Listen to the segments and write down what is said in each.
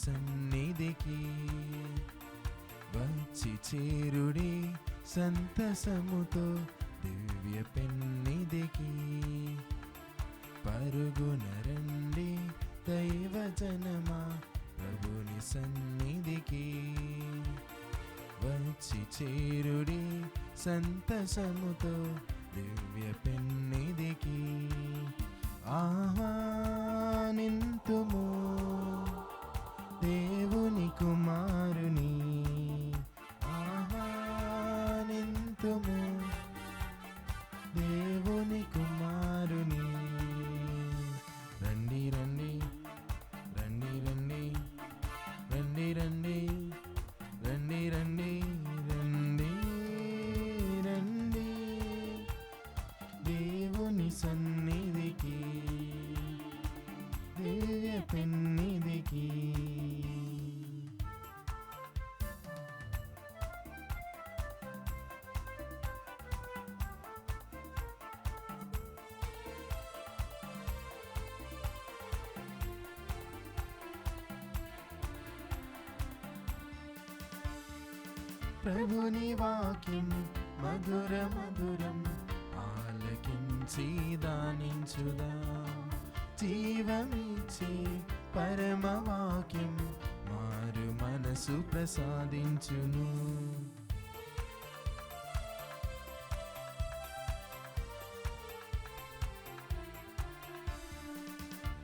సన్నిధికి వచ్చి చేరుడి సంతసముతో దివ్య పెన్నిధికి. పరుగున రండి దైవజనమా ప్రభుని సన్నిధికి వచ్చి చేరుడి సంతసముతో దివ్య పెన్నిధికి. ఆహ్వానింతుము దేవుని కుమారుని, ఆహ్వానింతుము దేవుని కుమారుని. రండి రండి రండి రండి రండి రండి రండి రండి రండి రండి దేవుని సన్నిధికి దివ్య పెన్నిధికి. ప్రభుని వాక్యం మధుర మధురం ఆలకించి దానించుదా. జీవమిచ్చే పరమ వాక్యం మారు మనసు ప్రసాదించును.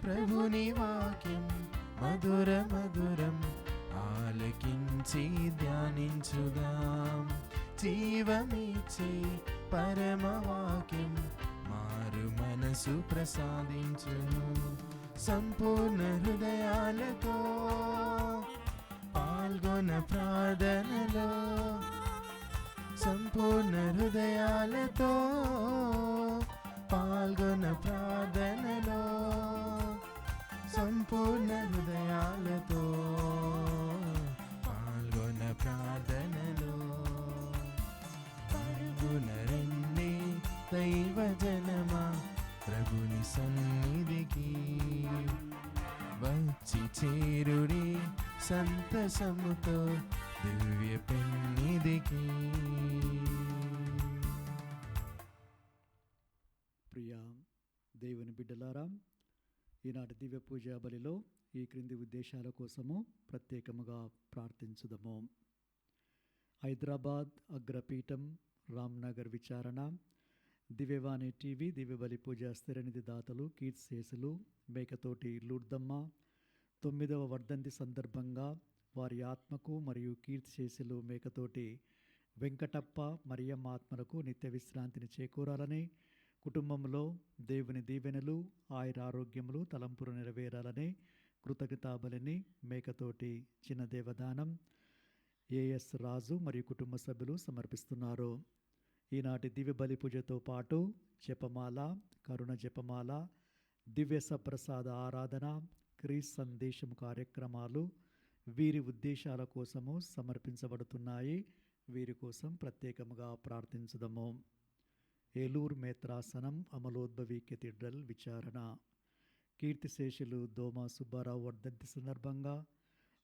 ప్రభుని వాక్యం మధుర మధురం ఆలకించి ధ్యానించుదాం. జీవమిచ్చే పరమ వాక్యం మారు మనసు ప్రసాదించును. సంపూర్ణ హృదయాలతో పాల్గొన ప్రార్థనలో, సంపూర్ణ హృదయాలతో పాల్గొన ప్రార్థనలో, సంపూర్ణ హృదయాలతో పాల్గొన ప్రార్థనలో. పాల్గొన రండి దైవజనమా ప్రభుని సన్నిధికి వచ్చి చేరుడి సంతసముతో దివ్య పెన్నిధికి. ప్రియా దేవుని బిడ్డలారా, ఈనాటి దివ్య పూజా బలిలో ఈ క్రింది ఉద్దేశాల కోసము ప్రత్యేకముగా ప్రార్థించుదము. హైదరాబాద్ అగ్రపీఠం రామ్నగర్ విచారణ, దివ్యవాణి టీవీ దివ్య బలి పూజ స్థిరనిధి దాతలు కీర్తిశేషులు మేకతోటి లూర్దమ్మ 9వ వర్ధంతి సందర్భంగా వారి ఆత్మకు మరియు కీర్తిశేషులు మేకతోటి వెంకటప్ప మరియమ్మ ఆత్మలకు నిత్య విశ్రాంతిని చేకూరాలని, కుటుంబంలో దేవుని దీవెనలు ఆయురారోగ్యములు తలంపులు నెరవేరాలని కృతజ్ఞతాబలిని మేకతోటి చిన్న దేవదానం ఏఎస్ రాజు మరియు కుటుంబ సభ్యులు సమర్పిస్తున్నారు. ఈనాటి దివ్య బలి పూజతో పాటు జపమాల, కరుణ జపమాల, దివ్య సప్రసాద ఆరాధన, క్రీస్ సందేశం కార్యక్రమాలు వీరి ఉద్దేశాల కోసము సమర్పించబడుతున్నాయి. వీరి కోసం ప్రత్యేకముగా ప్రార్థించుదము. ఏలూరు మేత్రాసనం అమలోద్భవి కెథీడ్రల్ విచారణ, కీర్తిశేషులు దోమా సుబ్బారావు వర్ధంతి సందర్భంగా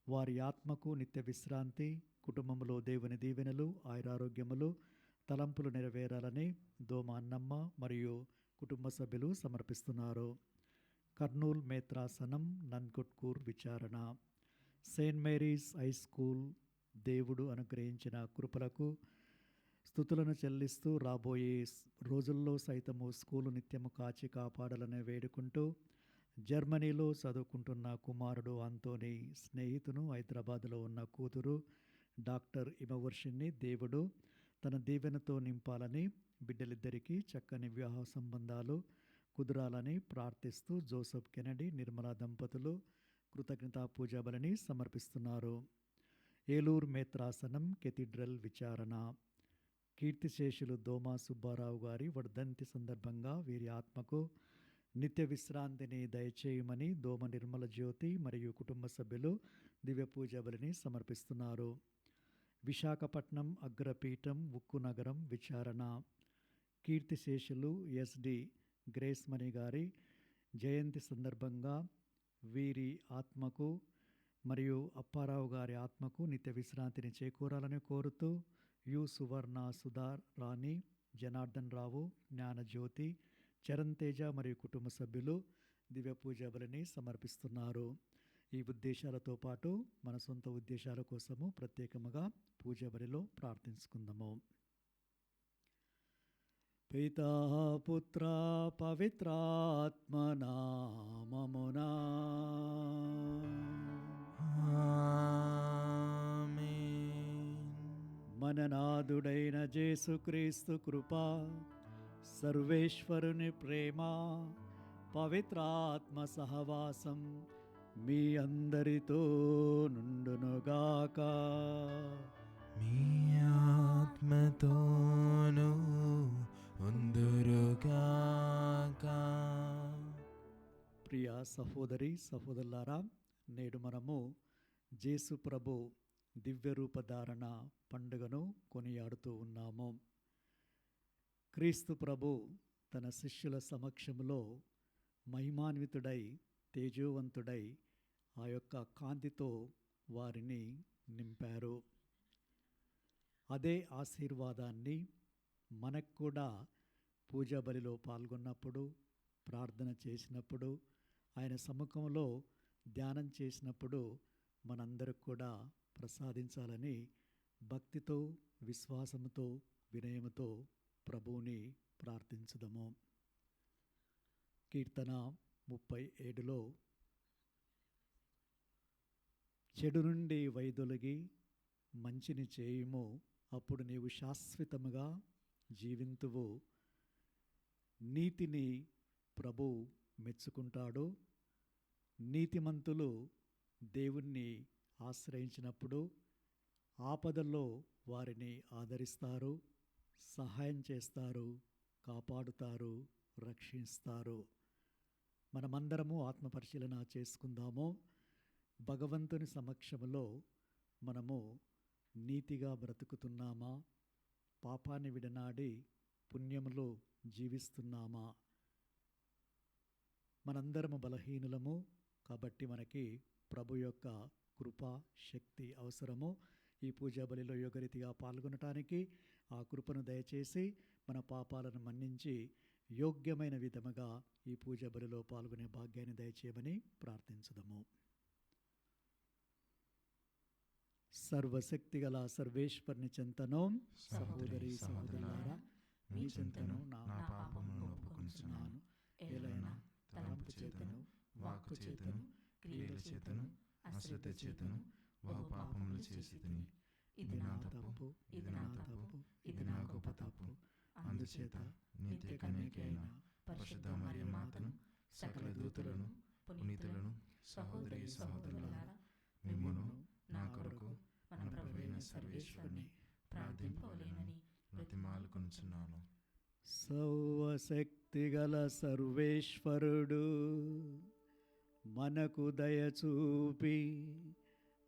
వారి ఆత్మకు నిత్య విశ్రాంతి, కుటుంబంలో దేవుని దీవెనలు ఆయురారోగ్యములు తలంపులు నెరవేరాలని దోమా అన్నమ్మ మరియు కుటుంబ సభ్యులు సమర్పిస్తున్నారు. కర్నూలు మేత్రాసనం నంద్కొట్కూర్ విచారణ, సెయింట్ మేరీస్ హై స్కూల్ దేవుడు అనుగ్రహించిన కృపలకు స్తుతులను చెల్లిస్తూ రాబోయే రోజుల్లో సైతము స్కూలు నిత్యము కాచి కాపాడాలని వేడుకుంటూ జర్మనీలో చదువుకుంటున్న కుమారుడు అంతోని స్నేహితును హైదరాబాదులో ఉన్న కూతురు డాక్టర్ హిమవర్షిని దేవుడు తన దీవెనతో నింపాలని, బిడ్డలిద్దరికీ చక్కని వివాహ సంబంధాలు కుదరాలని ప్రార్థిస్తూ జోసెఫ్ కెనడీ నిర్మలా దంపతులు కృతజ్ఞతా పూజాబలిని సమర్పిస్తున్నారు. ఏలూరు మేత్రాసనం కెథీడ్రల్ విచారణ, కీర్తిశేషులు దోమా సుబ్బారావు గారి వర్ధంతి సందర్భంగా వీరి ఆత్మకు నిత్య విశ్రాంతిని దయచేయమని దోమ నిర్మల జ్యోతి మరియు కుటుంబ సభ్యులు దివ్య పూజాబలిని సమర్పిస్తున్నారు. విశాఖపట్నం అగ్రపీఠం ఉక్కు నగరం విచారణ, కీర్తిశేషులు ఎస్డి గ్రేస్మణి గారి జయంతి సందర్భంగా వీరి ఆత్మకు మరియు అప్పారావు గారి ఆత్మకు నిత్య విశ్రాంతిని చేకూరాలని కోరుతూ యు సువర్ణ సుధార్ రాణి, జనార్దన్ రావు, జ్ఞానజ్యోతి, చరణ్ తేజ మరియు కుటుంబ సభ్యులు దివ్య పూజ బలిని సమర్పిస్తున్నారు. ఈ ఉద్దేశాలతో పాటు మన సొంత ఉద్దేశాల కోసము ప్రత్యేకముగా పూజ బలిలో ప్రార్థించుకుందాము. పితా పుత్ర పవిత్రాత్మ నామమునా మన నాథుడైన యేసుక్రీస్తు కృప, సర్వేశ్వరుని ప్రేమ, పవిత్రాత్మ సహవాసం మీ అందరితో నుండునుగాక. మీ ఆత్మతోను ఉందురుగాక. ప్రియ సహోదరి సహోదరులారా, నేడు మనము యేసు ప్రభు దివ్య రూపధారణ పండుగను కొనియాడుతూ ఉన్నాము. క్రీస్తు ప్రభు తన శిష్యుల సమక్షంలో మహిమాన్వితుడై తేజోవంతుడై ఆ యొక్క కాంతితో వారిని నింపారు. అదే ఆశీర్వాదాన్ని మనకు కూడా పూజా బలిలో పాల్గొన్నప్పుడు, ప్రార్థన చేసినప్పుడు, ఆయన సముఖంలో ధ్యానం చేసినప్పుడు మనందరికి కూడా ప్రసాదించాలని భక్తితో, విశ్వాసంతో, వినయముతో ప్రభువుని ప్రార్థించుదము. కీర్తన 37లో చెడు నుండి వైదొలిగి మంచిని చేయుము, అప్పుడు నీవు శాశ్వతముగా జీవింతువు. నీతిని ప్రభు మెచ్చుకుంటాడు. నీతిమంతులు దేవుణ్ణి ఆశ్రయించినప్పుడు ఆపదల్లో వారిని ఆదరిస్తారు, సహాయం చేస్తారు, కాపాడుతారు, రక్షిస్తారు. మనమందరము ఆత్మపరిశీలన చేసుకుందాము. భగవంతుని సమక్షంలో మనము నీతిగా బ్రతుకుతున్నామా? పాపాన్ని విడనాడి పుణ్యములో జీవిస్తున్నామా? మనందరము బలహీనులము కాబట్టి మనకి ప్రభు యొక్క కృప, శక్తి అవసరము. ఈ పూజా బలిలో యోగరీతిగా పాల్గొనటానికి ఆ కృపను దయచేసి మన పాపాలను మన్నించి యోగ్యమైన విధముగా ఈ పూజా బలిలో పాల్గొనే భాగ్యాన్ని దయచేయమని ప్రార్థించుదాము. సర్వశక్తిగల సర్వేశ్వరుని చెంతను సహోదరి సహోదరులారా, మీ చెంతను నా పాపములను ఒప్పుకొనుచున్నాను. ఏలైనా తలంపు చేతను, వాక్కు చేతను, క్రియల చేతను, అశ్రద్ధ చేతను బహు పాపములు చేసితిని. ఇది నా తప్పు, ఇది నా తప్పు, ఇది నా గొప్ప తప్పు. అందుచేత నిత్య కన్యకైన పరిశుద్ధ మరియ మాతను, సకల దూతలను, పునీతులను, సహోదరి సహోదరులారా, మిమ్మును నా కొరకు మన ప్రభువైన సర్వేశ్వరుని ప్రార్థింపవలెనని బ్రతిమాలుకొనుచున్నాను. సర్వశక్తిగల సర్వేశ్వరుడు మనకు దయచూపి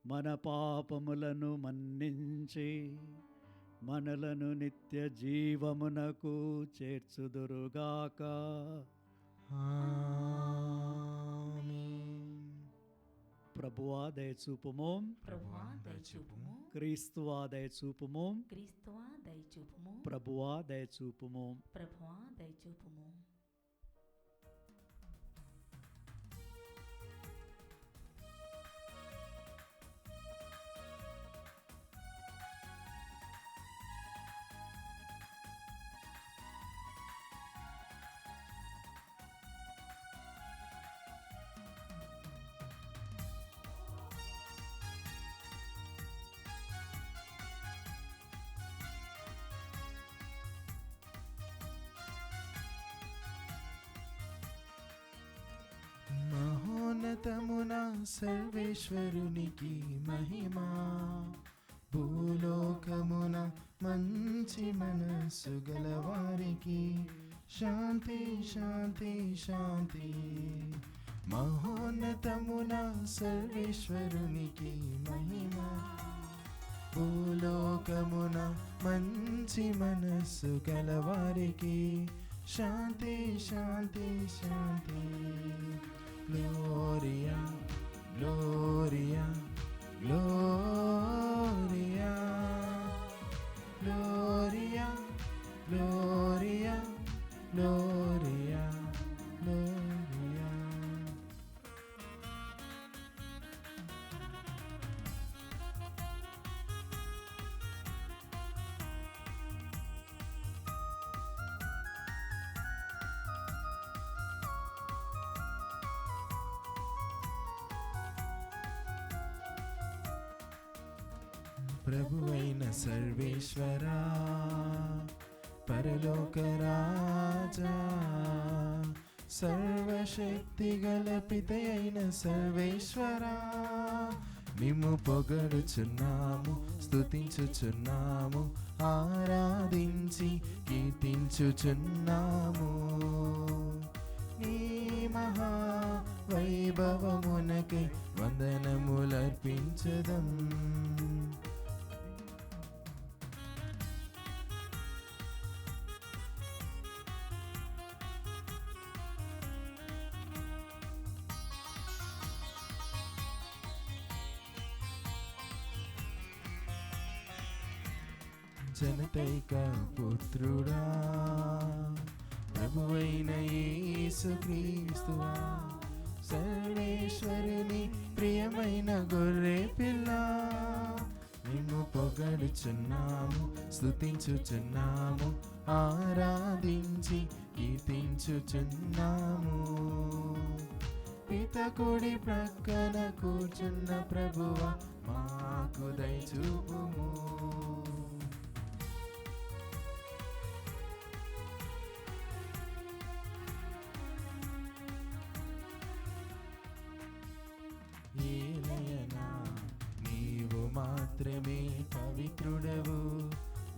మన పాపములను మన్నించి మనలను నిత్య జీవమునకు చేర్చుదురుగాక. ప్రభువా దయచూపుము, ప్రభువా దయచూపుము, క్రీస్తువా దయచూపుము, క్రీస్తువా దయచూపుము, ప్రభువా దయచూపుము. ప్రభువా దయచూపుము. మహోన్నతమున సర్వేశ్వరునికి మహిమా, భూలోకమున మంచి మనస్సు గలవారికి శాంతి శాంతి శాంతి. మహోన్నతమున సర్వేశ్వరునికి మహిమా, భూలోకమున మంచి మనస్సు గలవారికి శాంతి శాంతి శాంతి. Gloria, Gloria, Gloria, Gloria, Gloria, Gloria, Gloria. ప్రభువైన సర్వేశ్వరా, పరలోక రాజా, సర్వశక్తి గల పితయైన సర్వేశ్వరా, మిమ్ము పొగడుచున్నాము, స్తుతించుచున్నాము, ఆరాధించి కీర్తించుచున్నాము. నీ మహా వైభవమునకై వందనములర్పించదం. జనతైక పుత్రుడా, ప్రభువైన యేసుక్రీస్తువా, సర్వేశ్వరుని ప్రియమైన గొర్రె పిల్ల, మేము పొగడుచున్నాము, స్తుతించుచున్నాము, ఆరాధించి కీర్తించుచున్నాము. పిత కుడి ప్రక్కన కూర్చున్న ప్రభువా, మాకు దయచూపుము. ఏలయనా నీవు మాత్రమే పవిత్రుడవు,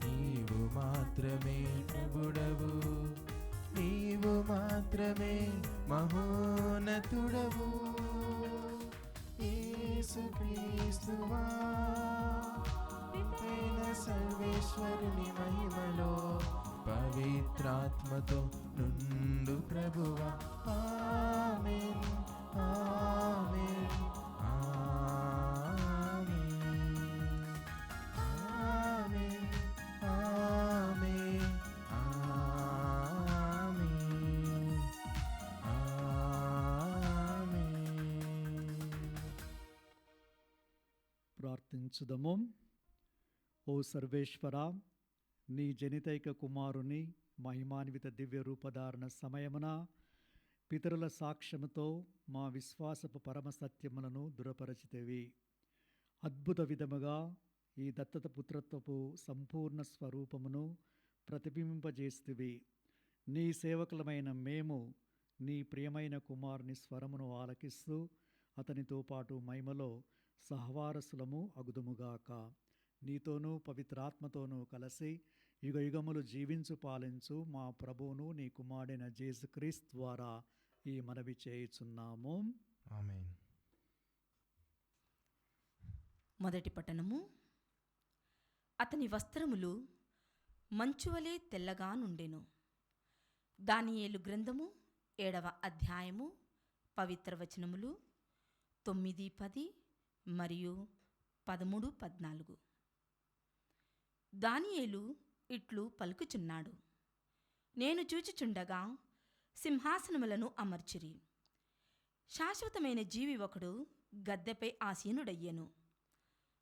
నీవు మాత్రమే ప్రభుడవు, నీవు మాత్రమే మహోన్నతుడవు. యేసుక్రీస్తువా, పితైన సర్వేశ్వరుని మహిమలో పవిత్రాత్మతో నుండు ప్రభువా. ఆమేన్, ఆమేన్, ఆమేన్, ఆమేన్, ఆమేన్, ఆమేన్, ఆమేన్. ప్రార్థించుదము. ఓ సర్వేశ్వర, నీ జనితైక కుమారుని మహిమాన్విత దివ్య రూపధారణ సమయమున పితరుల సాక్ష్యముతో మా విశ్వాసపు పరమ సత్యములను దృఢపరచితివి. అద్భుత విధముగా ఈ దత్తత పుత్రత్వపు సంపూర్ణ స్వరూపమును ప్రతిబింబింపజేస్తివి. నీ సేవకులమైన మేము నీ ప్రియమైన కుమారుని స్వరమును ఆలకిస్తూ అతనితో పాటు మహిమలో సహవారసులము అగుదుముగాక. నీతోనూ పవిత్రాత్మతోనూ కలిసి యుగ యుగములు జీవించు పాలించు మా ప్రభువును నీ కుమారుడైన యేసుక్రీస్తు ద్వారా ఈ మనవి చేయుచున్నాము. ఆమేన్. మొదటి పట్టణము. అతని వస్త్రములు మంచువలే తెల్లగా నుండెను. దానియేలు గ్రంథము 7వ అధ్యాయము పవిత్ర వచనములు 9, 10 మరియు 13, 14. దానియేలు ఇట్లు పలుకుచున్నాడు. నేను చూచుచుండగా సింహాసనములను అమర్చిరి. శాశ్వతమైన జీవి ఒకడు గద్దెపై ఆసీనుడయ్యెను.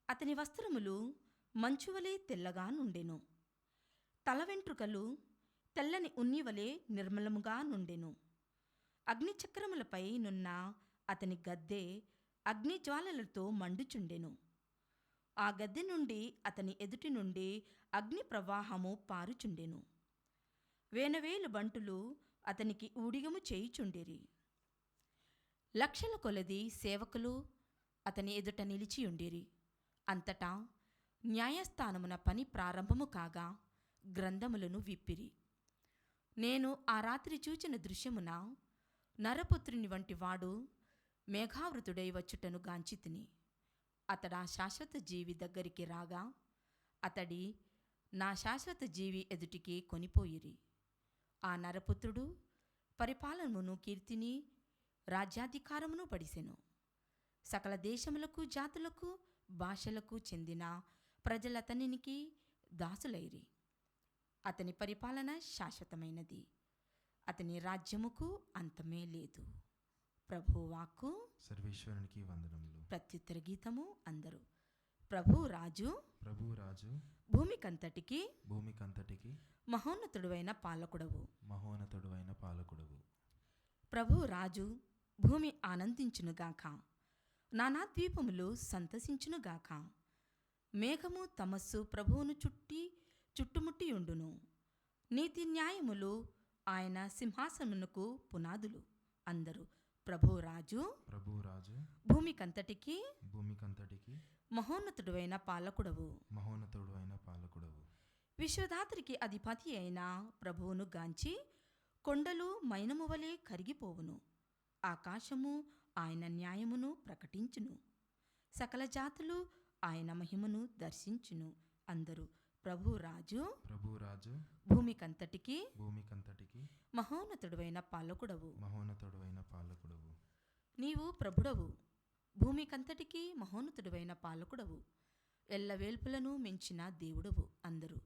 అతని వస్త్రములు మంచువలే తెల్లగా నుండెను. తల వెంట్రుకలు తెల్లని ఉన్నివలే నిర్మలముగా నుండెను. అగ్నిచక్రములపై నున్న అతని గద్దె అగ్నిజ్వాలలతో మండుచుండెను. ఆ గద్దె నుండి అతని ఎదుటి నుండి అగ్ని ప్రవాహము పారుచుండెను. వేనవేలు బంటులు అతనికి ఊడిగము చేయుచుండిరి. లక్షల కొలది సేవకులు అతని ఎదుట నిలిచియుండిరి. అంతటా న్యాయస్థానమున పని ప్రారంభము కాగా గ్రంథములను విప్పిరి. నేను ఆ రాత్రి చూచిన దృశ్యమున నరపుత్రుని వంటి వాడు మేఘావృతుడై వచ్చుటను గాంచితిని. అతడా శాశ్వత జీవి దగ్గరికి రాగా అతడి నా శాశ్వత జీవి ఎదుటికి కొనిపోయిరి. ఆ నరపుత్రుడు పరిపాలనమును, కీర్తిని, రాజ్యాధికారమును పడిసెను. సకల దేశములకు, జాతులకు, భాషలకు చెందిన ప్రజలతనికి దాసులైరి. అతని పరిపాలన శాశ్వతమైనది, అతని రాజ్యముకు అంతమే లేదు. ప్రభు వాక్కు. సర్వేశ్వరునికి వందనములు. ప్రత్యుత్తర గీతము. అందరూ. ప్రభు రాజు, ప్రభు రాజు, భూమికంతటికి భూమికంతటికి మహోన్నతుడువైన పాలకుడవు. మహోన్నతుడువైన పాలకుడవు. ప్రభు రాజు, భూమి ఆనందించునుగాక, నానా ద్వీపములు సంతసించునుగాక. మేఘము తమస్సు ప్రభువును చుట్టుముట్టియుండును. నీతి న్యాయములు ఆయన సింహాసనమునకు పునాదులు. అందరూ. ప్రభు రాజు, ప్రభు రాజు, భూమికంతటికి భూమికంతటికి మహోన్నతుడువైన పాలకుడవు. మహోన్నతుడువైన పాలకుడవు. విశ్వధాత్రికి అధిపతి అయిన ప్రభువును గాంచి కొండలు మైనము వలె కరిగిపోవును. ఆకాశము ఆయన న్యాయమును ప్రకటించును. సకల జాతులు ఆయన మహిమను దర్శించును. అందరూ. ప్రభు రాజు, ప్రభు రాజు, భూమికంతటికి భూమికంతటికి మహోన్నతుడువైన పాలకుడవు. మహోన్నతుడువైన పాలకుడవు. నీవు ప్రభుడవు, భూమికంతటికి మహోన్నతుడువైన పాలకుడవు, ఎల్లవేల్పులను మించిన దేవుడవు. అందరూ.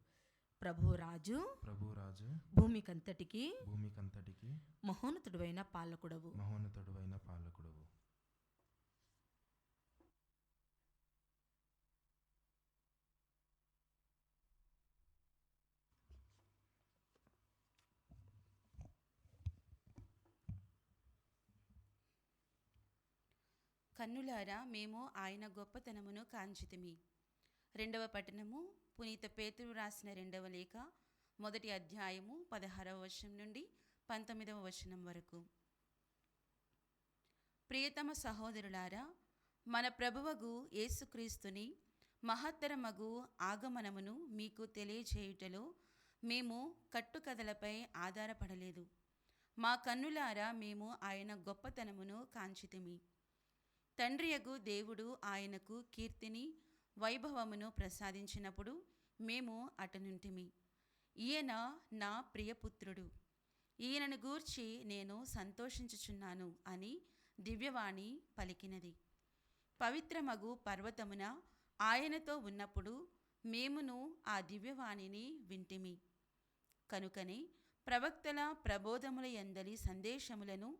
ప్రభు రాజు, ప్రభు రాజు, భూమికంతటికి భూమికంతటికి మహోన్నతుడువైన పాలకుడవు. మహోన్నతుడువైన పాలకుడవు. కన్నులారా మేము ఆయన గొప్పతనమును కాంచితిమి. 2వ పట్టణము. పునీత పేతురు రాసిన 2వ లేఖ 1వ అధ్యాయము 16వ వచనం నుండి 19వ వచనం వరకు. ప్రియతమ సహోదరులారా, మన ప్రభువగు యేసుక్రీస్తుని మహత్తరమగు ఆగమనమును మీకు తెలియజేయుటలో మేము కట్టుకథలపై ఆధారపడలేదు. మా కన్నులారా మేము ఆయన గొప్పతనమును కాంచితిమి. తండ్రియగు దేవుడు ఆయనకు కీర్తిని, వైభవమును ప్రసాదించినప్పుడు మేము అటనుంటిమి. ఈయన నా ప్రియపుత్రుడు, ఈయనను గూర్చి నేను సంతోషించుచున్నాను అని దివ్యవాణి పలికినది. పవిత్రమగు పర్వతమున ఆయనతో ఉన్నప్పుడు మేమును ఆ దివ్యవాణిని వింటిమి. కనుకనే ప్రవక్తల ప్రబోధముల యందలి సందేశములను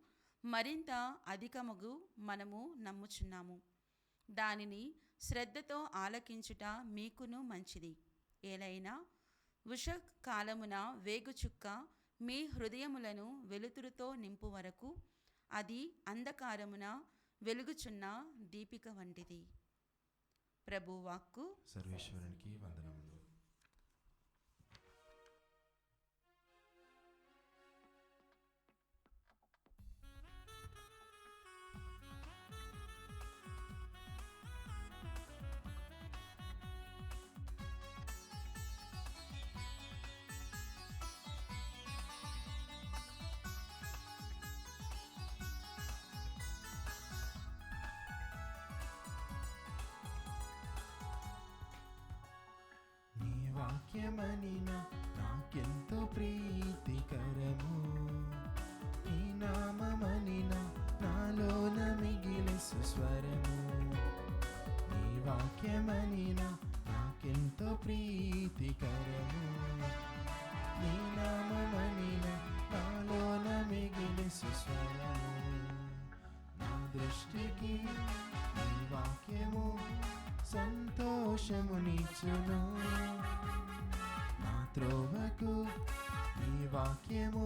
మరింత అధికముగు మనము నమ్ముచున్నాము. దానిని శ్రద్ధతో ఆలకించుట మీకును మంచిది. ఏలైనా ఉషకాలమున వేగుచుక్క మీ హృదయములను వెలుతురుతో నింపు వరకు అది అంధకారమున వెలుగుచున్న దీపిక వంటిది. ప్రభు వాక్కు. సర్వేశ్వరునికి వందనములు. వాక్యమనిన నాకెంతో ప్రీతికరము, నీ నామమనిన నాలోన మిగిలి సుస్వరము. నీ వాక్యమనిన నాకెంతో ప్రీతికరము, నీ నామమనిన నాలోన మిగిలి సుస్వరము. నా దృష్టికి నీ వాక్యము సంతోషమునిచ్చును, నా త్రోవకు నీ వాక్యము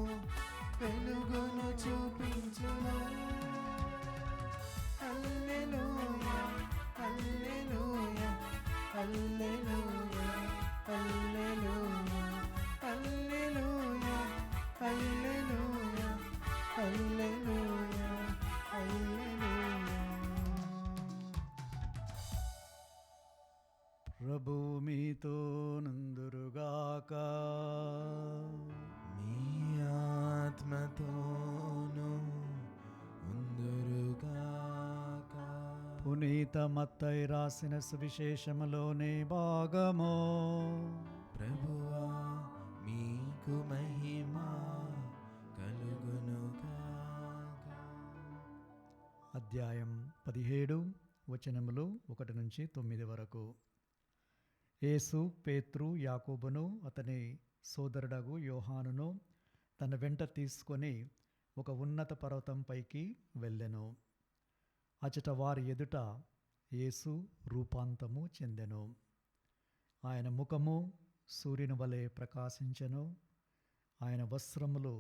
వెలుగును చూపించును. హల్లెలూయా హల్లెలూయా హల్లెలూయా హల్లెలూయా హల్లెలూయా హల్లెలూయా హల్లెలూయా హల్లెలూయా. ప్రభు మీతో నందురుగాక, మీ ఆత్మతోను ఉందురుగాక. పునీత మత్తయి రాసిన సువిశేషములోని భాగము. ప్రభువా మీకు మహిమ కలుగునుగాక. అధ్యాయం 17 వచనములు 1 నుంచి 9 వరకు. యేసు పేతురు, యాకోబును అతని సోదరుడగు యోహానును తన వెంట తీసుకొని ఒక ఉన్నత పర్వతం పైకి వెళ్ళెను. అచట వారి ఎదుట యేసు రూపాంతము చెందెను. ఆయన ముఖము సూర్యుని వలె ప్రకాశించెను. ఆయన వస్త్రములు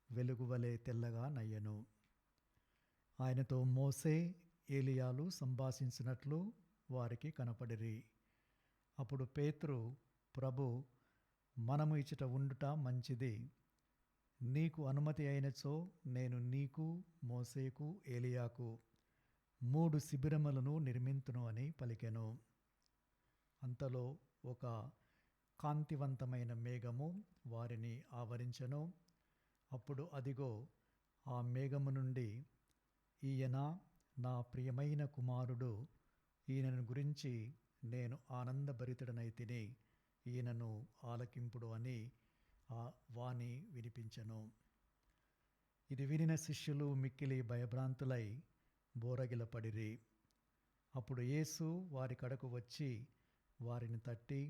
వెలుగు వలె తెల్లగా నయ్యెను. ఆయనతో మోసే, ఏలియాలు సంభాషించినట్లు వారికి కనపడిరి. అప్పుడు పేతురు, ప్రభు, మనము ఇచ్చట ఉండుట మంచిది. నీకు అనుమతి అయినచో నేను నీకు, మోసేకు, ఏలియాకు 3 శిబిరములను నిర్మింతును అని పలికెను. అంతలో ఒక కాంతివంతమైన మేఘము వారిని ఆవరించెను. అప్పుడు అదిగో, ఆ మేఘము నుండి, ఈయన నా ప్రియమైన కుమారుడు, ఈయనను గురించి నేను ఆనందభరితుడనైతిని, ఈయనను ఆలకింపుడు అని ఆ వాణి వినిపించెను. ఇది వినిన శిష్యులు మిక్కిలి భయభ్రాంతులై బోరగిలపడిరి. అప్పుడు యేసు వారి కడకు వచ్చి వారిని తట్టి,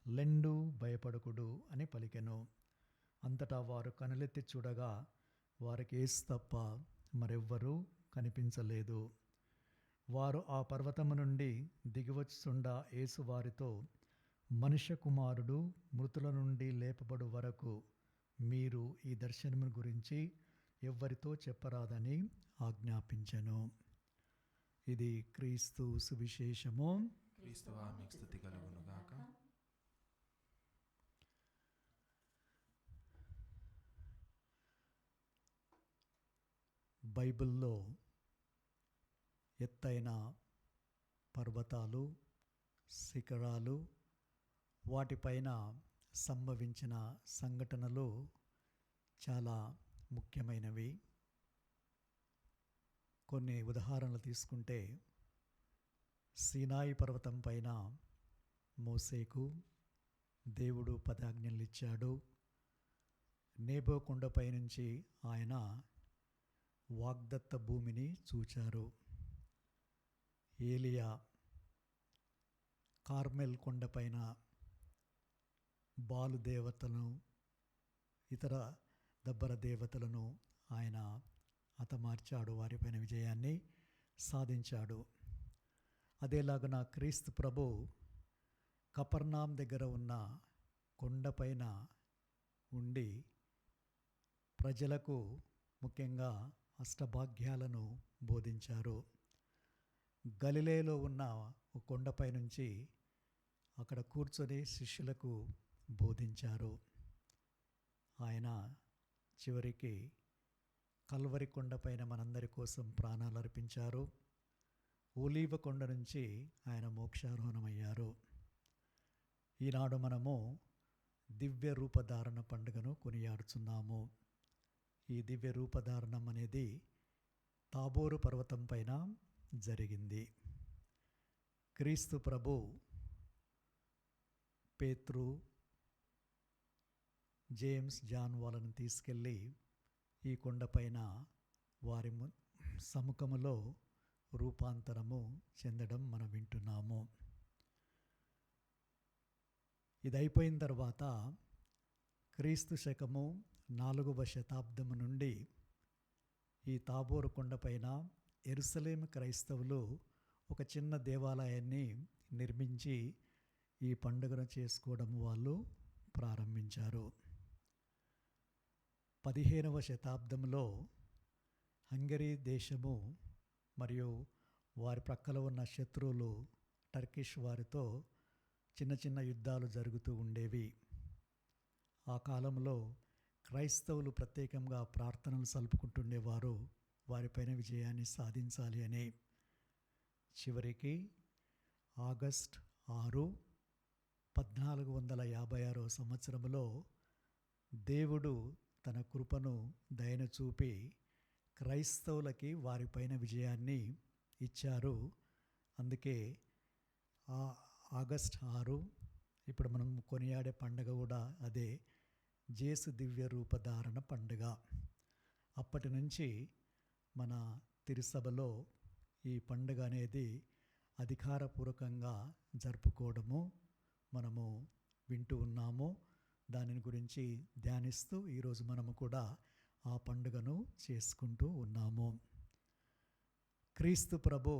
లెండు, భయపడకుడు అని పలికెను. అంతటా వారు కనులెత్తి చూడగా వారికి యేసు తప్ప మరెవ్వరూ కనిపించలేదు. వారు ఆ పర్వతము నుండి దిగివచ్చుచుండా యేసు వారితో, మనుష్య కుమారుడు మృతుల నుండి లేపబడు వరకు మీరు ఈ దర్శనము గురించి ఎవ్వరితో చెప్పరాదని ఆజ్ఞాపించెను. ఇది క్రీస్తు సువిశేషము. క్రీస్తువా మీకు స్తుతి కలుగునుగాక. బైబిల్లో ఎత్తైన పర్వతాలు, శిఖరాలు, వాటిపైన సంభవించిన సంఘటనలు చాలా ముఖ్యమైనవి. కొన్ని ఉదాహరణలు తీసుకుంటే, సీనాయి పర్వతం పైన మోసేకు దేవుడు 10 ఆజ్ఞలు ఇచ్చాడు. నేబో కొండపై నుంచి ఆయన వాగ్దత్త భూమిని చూచారు. ఏలియా కార్మెల్ కొండపైన బాలు దేవతలను, ఇతర దబ్బర దేవతలను ఆయన హతమార్చాడు, వారిపైన విజయాన్ని సాధించాడు. అదేలాగున క్రీస్తు ప్రభు కపర్నాం దగ్గర ఉన్న కొండపైన ఉండి ప్రజలకు ముఖ్యంగా అష్టభాగ్యాలను బోధించారు. గలిలేలో ఉన్న ఒక కొండపై నుంచి అక్కడ కూర్చొని శిష్యులకు బోధించారు. ఆయన చివరికి కల్వరి కొండపైన మనందరి కోసం ప్రాణాలు అర్పించారు. ఒలీవ కొండ నుంచి ఆయన మోక్షారోహణమయ్యారు. ఈనాడు మనము దివ్య రూపధారణ పండుగను కొనియాడుచున్నాము. ఈ దివ్య రూపధారణం అనేది తాబోరు పర్వతం పైన జరిగింది. క్రీస్తు ప్రభు పేతురు, జేమ్స్, జాన్ వాళ్ళని తీసుకెళ్ళి ఈ కొండపైన వారి సముఖములో రూపాంతరము చెందడం మనం వింటున్నాము. ఇది అయిపోయిన తర్వాత క్రీస్తు శకము 4వ శతాబ్దము నుండి ఈ తాబోరు కొండపైన యెరూషలేము క్రైస్తవులు ఒక చిన్న దేవాలయాన్ని నిర్మించి ఈ పండుగను చేసుకోవడం వాళ్ళు ప్రారంభించారు. 15వ శతాబ్దంలో హంగరీ దేశము మరియు వారి ప్రక్కల ఉన్న శత్రువులు టర్కిష్ వారితో చిన్న చిన్న యుద్ధాలు జరుగుతూ ఉండేవి. ఆ కాలంలో క్రైస్తవులు ప్రత్యేకంగా ప్రార్థనలు సలుపుకుంటుండేవారు, వారిపైన విజయాన్ని సాధించాలి అని. చివరికి ఆగస్ట్ 6, 1456 సంవత్సరంలో దేవుడు తన కృపను, దయను చూపి క్రైస్తవులకి వారిపైన విజయాన్ని ఇచ్చారు. అందుకే ఆగస్ట్ 6 ఇప్పుడు మనం కొనియాడే పండుగ కూడా అదే, జేసు దివ్య రూపధారణ పండుగ. అప్పటి నుంచి మన తిరుసభలో ఈ పండుగ అనేది అధికారపూర్వకంగా జరుపుకోవడము మనము వింటూ ఉన్నాము. దానిని గురించి ధ్యానిస్తూ ఈరోజు మనము కూడా ఆ పండుగను చేసుకుంటూ ఉన్నాము. క్రీస్తు ప్రభు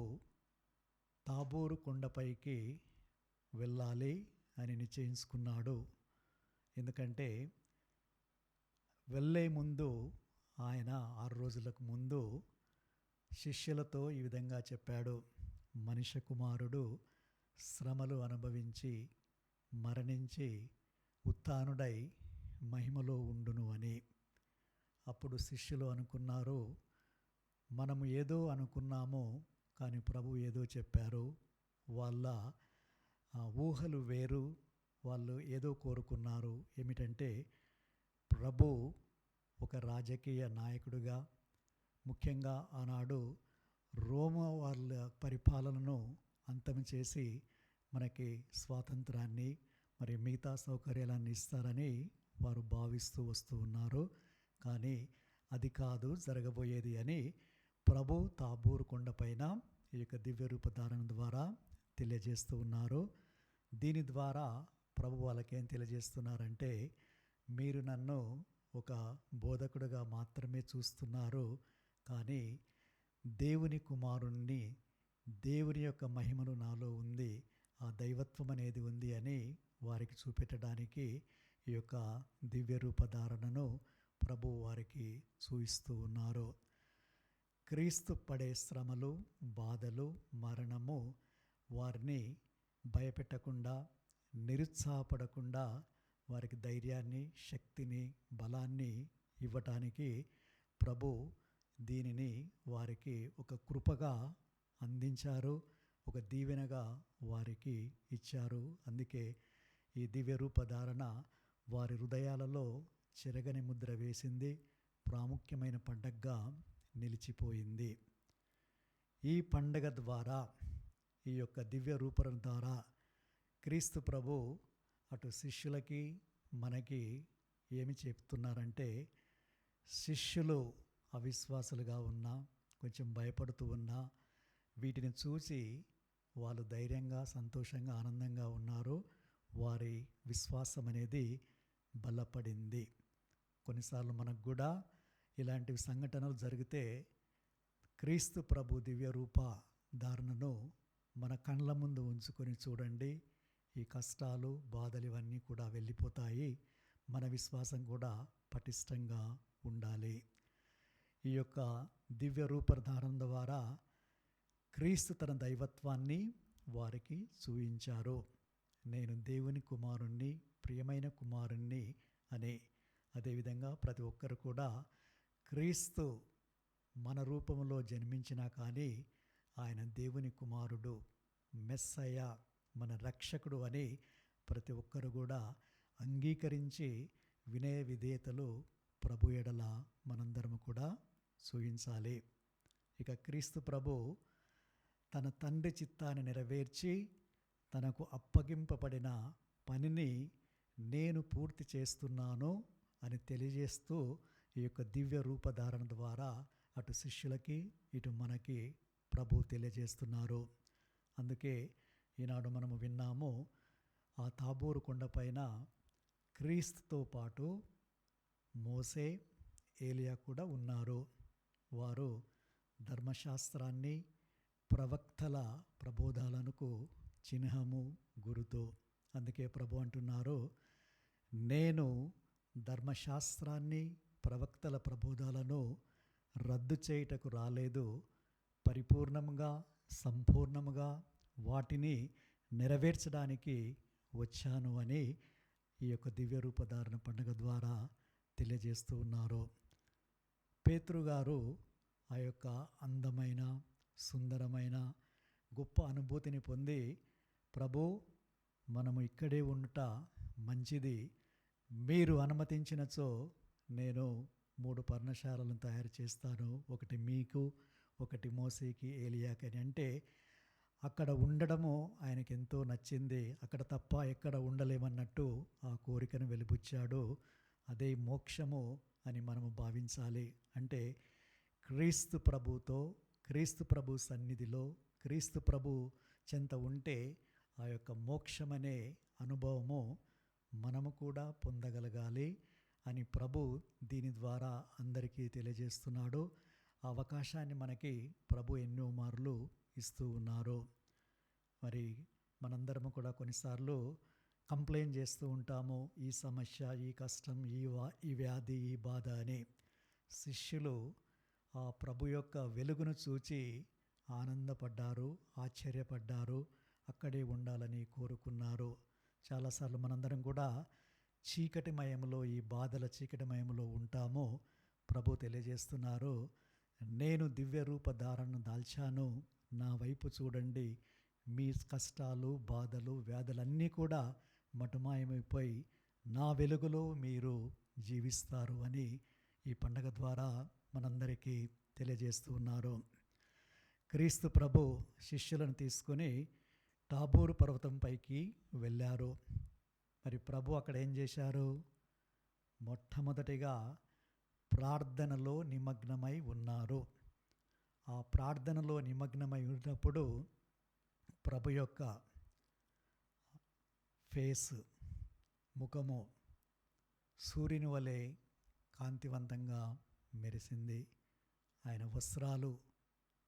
తాబోరు కొండపైకి వెళ్ళాలి అని నిశ్చయించుకున్నాడు. ఎందుకంటే వెళ్ళే ముందు ఆయన 6 రోజులకు ముందు శిష్యులతో ఈ విధంగా చెప్పాడు. మనిషి కుమారుడు శ్రమలు అనుభవించి మరణించి ఉత్థానుడై మహిమలో ఉండును అని. అప్పుడు శిష్యులు అనుకున్నారు, మనము ఏదో అనుకున్నాము, కానీ ప్రభు ఏదో చెప్పారు. వాళ్ళ ఊహలు వేరు, వాళ్ళు ఏదో కోరుకున్నారు. ఏమిటంటే ప్రభు ఒక రాజకీయ నాయకుడిగా, ముఖ్యంగా ఆనాడు రోమా వాళ్ళ పరిపాలనను అంతం చేసి మనకి స్వాతంత్రాన్ని మరి మిగతా సౌకర్యాలన్నీ ఇస్తారని వారు భావిస్తూ వస్తూ ఉన్నారు. కానీ అది కాదు జరగబోయేది అని ప్రభు తాబోరు కొండపైన ఈ యొక్క దివ్య రూపధారణ ద్వారా తెలియజేస్తూ ఉన్నారు. దీని ద్వారా ప్రభు వాళ్ళకేం తెలియజేస్తున్నారంటే, మీరు నన్ను ఒక బోధకుడుగా మాత్రమే చూస్తున్నారు, కానీ దేవుని కుమారుణ్ణి, దేవుని యొక్క మహిమను నాలో ఉంది, ఆ దైవత్వం అనేది ఉంది అని వారికి చూపెట్టడానికి ఈ యొక్క దివ్య రూపధారణను ప్రభు వారికి చూపిస్తూ ఉన్నారు. క్రీస్తు పడే శ్రమలు, బాధలు, మరణము వారిని భయపెట్టకుండా, నిరుత్సాహపడకుండా వారికి ధైర్యాన్ని, శక్తిని, బలాన్ని ఇవ్వటానికి ప్రభు దీనిని వారికి ఒక కృపగా అందించారు, ఒక దీవెనగా వారికి ఇచ్చారు. అందుకే ఈ దివ్య రూపధారణ వారి హృదయాలలో చెరగని ముద్ర వేసింది, ప్రాముఖ్యమైన పండగగా నిలిచిపోయింది. ఈ పండగ ద్వారా, ఈ యొక్క దివ్య రూపం ద్వారా క్రీస్తు ప్రభు అటు శిష్యులకి మనకి ఏమి చెప్తున్నారంటే, శిష్యులు అవిశ్వాసులుగా ఉన్నా, కొంచెం భయపడుతూ ఉన్నా, వీటిని చూసి వాళ్ళు ధైర్యంగా, సంతోషంగా, ఆనందంగా ఉన్నారు. వారి విశ్వాసం అనేది బలపడింది. కొన్నిసార్లు మనకు కూడా ఇలాంటి సంఘటనలు జరిగితే క్రీస్తు ప్రభు దివ్య రూప ధారణను మన కళ్ళ ముందు ఉంచుకొని చూడండి. ఈ కష్టాలు, బాధలు ఇవన్నీ కూడా వెళ్ళిపోతాయి. మన విశ్వాసం కూడా పటిష్టంగా ఉండాలి. ఈ యొక్క దివ్య రూపధారణ ద్వారా క్రీస్తు తన దైవత్వాన్ని వారికి చూయించారు. నేను దేవుని కుమారుణ్ణి, ప్రియమైన కుమారుణ్ణి అని. అదేవిధంగా ప్రతి ఒక్కరు కూడా క్రీస్తు మన రూపంలో జన్మించినా కానీ ఆయన దేవుని కుమారుడు, మెస్సయ్య, మన రక్షకుడు అని ప్రతి ఒక్కరు కూడా అంగీకరించి వినయ విధేయతలు ప్రభు ఎడల మనందరము కూడా చూయించాలి. ఇక క్రీస్తు ప్రభు తన తండ్రి చిత్తాన్ని నెరవేర్చి తనకు అప్పగింపబడిన పనిని నేను పూర్తి చేస్తున్నాను అని తెలియజేస్తూ ఈ యొక్క దివ్య రూపధారణ ద్వారా అటు శిష్యులకి, ఇటు మనకి ప్రభు తెలియజేస్తున్నారు. అందుకే ఈనాడు మనము విన్నాము, ఆ తాబోరు కొండపైన క్రీస్తుతో పాటు మోసే, ఏలియా కూడా ఉన్నారు. వారు ధర్మశాస్త్రాన్ని, ప్రవక్తల ప్రబోధాలకు చిహ్నము, గురుతు. అందుకే ప్రభు అంటున్నారు, నేను ధర్మశాస్త్రాన్ని, ప్రవక్తల ప్రబోధాలను రద్దు చేయుటకు రాలేదు, పరిపూర్ణంగా, సంపూర్ణముగా వాటిని నెరవేర్చడానికి వచ్చాను అని ఈ యొక్క దివ్య రూపధారణ పండుగ ద్వారా తెలియజేస్తూ ఉన్నారు. పేతురు గారు ఆ యొక్క అందమైన, సుందరమైన, గొప్ప అనుభూతిని పొంది, ప్రభు మనము ఇక్కడే ఉండుట మంచిది, మీరు అనుమతించినచో నేను 3 పర్ణశాలలను తయారు చేస్తాను, ఒకటి మీకు, ఒకటి మోసేకి, ఏలియాకని. అంటే అక్కడ ఉండడము ఆయనకి ఎంతో నచ్చింది. అక్కడ తప్ప ఎక్కడ ఉండలేమన్నట్టు ఆ కోరికను వెలిబుచ్చాడు. అదే మోక్షము అని మనము భావించాలి. అంటే క్రీస్తు ప్రభుతో క్రీస్తు ప్రభు సన్నిధిలో క్రీస్తు ప్రభు చెంత ఉంటే ఆ యొక్క మోక్షమనే అనుభవము మనము కూడా పొందగలగాలి అని ప్రభు దీని ద్వారా అందరికీ తెలియజేస్తున్నాడు. ఆ అవకాశాన్ని మనకి ప్రభు ఎన్నో మార్లు ఇస్తూ ఉన్నారు. మరి మనందరము కూడా కొన్నిసార్లు కంప్లైంట్ చేస్తూ ఉంటాము, ఈ సమస్య, ఈ కష్టం, ఈ వ్యాధి, ఈ బాధ అని. శిష్యులు ఆ ప్రభు యొక్క వెలుగును చూచి ఆనందపడ్డారు, ఆశ్చర్యపడ్డారు, అక్కడే ఉండాలని కోరుకున్నారు. చాలాసార్లు మనందరం కూడా చీకటిమయంలో, ఈ బాధల చీకటిమయంలో ఉంటాము. ప్రభు తెలియజేస్తున్నారు, నేను దివ్య రూపధారణను దాల్చాను, నా వైపు చూడండి, మీ కష్టాలు, బాధలు, వ్యాధులన్నీ కూడా మటుమాయమైపోయి నా వెలుగులో మీరు జీవిస్తారు అని ఈ పండగ ద్వారా మనందరికీ తెలియజేస్తూ ఉన్నారు. క్రీస్తు ప్రభు శిష్యులను తీసుకొని టాబోరు పర్వతం పైకి వెళ్ళారు. మరి ప్రభు అక్కడ ఏం చేశారు? మొట్టమొదటిగా ప్రార్థనలో నిమగ్నమై ఉన్నారు. ఆ ప్రార్థనలో నిమగ్నమై ఉన్నప్పుడు ప్రభు యొక్క ఫేస్, ముఖము సూర్యుని వలె కాంతివంతంగా మెరిసింది. ఆయన వస్త్రాలు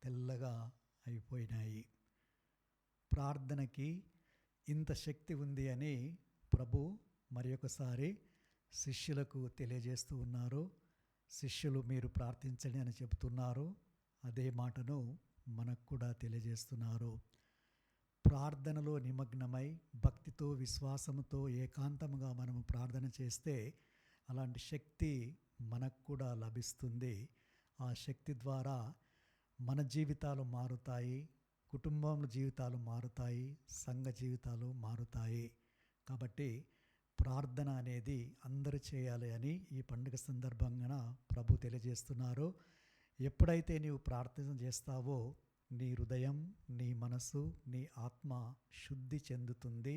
తెల్లగా అయిపోయినాయి. ప్రార్థనకి ఇంత శక్తి ఉంది అని ప్రభు మరి ఒకసారి శిష్యులకు తెలియజేస్తూ ఉన్నారు. శిష్యులు మీరు ప్రార్థించండి అని చెబుతున్నారు. అదే మాటను మనకు కూడా తెలియజేస్తున్నారు. ప్రార్థనలో నిమగ్నమై భక్తితో, విశ్వాసంతో, ఏకాంతముగా మనము ప్రార్థన చేస్తే అలాంటి శక్తి మనకు కూడా లభిస్తుంది. ఆ శక్తి ద్వారా మన జీవితాలు మారుతాయి, కుటుంబం జీవితాలు మారుతాయి, సంఘ జీవితాలు మారుతాయి. కాబట్టి ప్రార్థన అనేది అందరూ చేయాలి అని ఈ పండుగ సందర్భంగా ప్రభు తెలియజేస్తున్నారు. ఎప్పుడైతే నీవు ప్రార్థన చేస్తావో నీ హృదయం, నీ మనసు, నీ ఆత్మ శుద్ధి చెందుతుంది.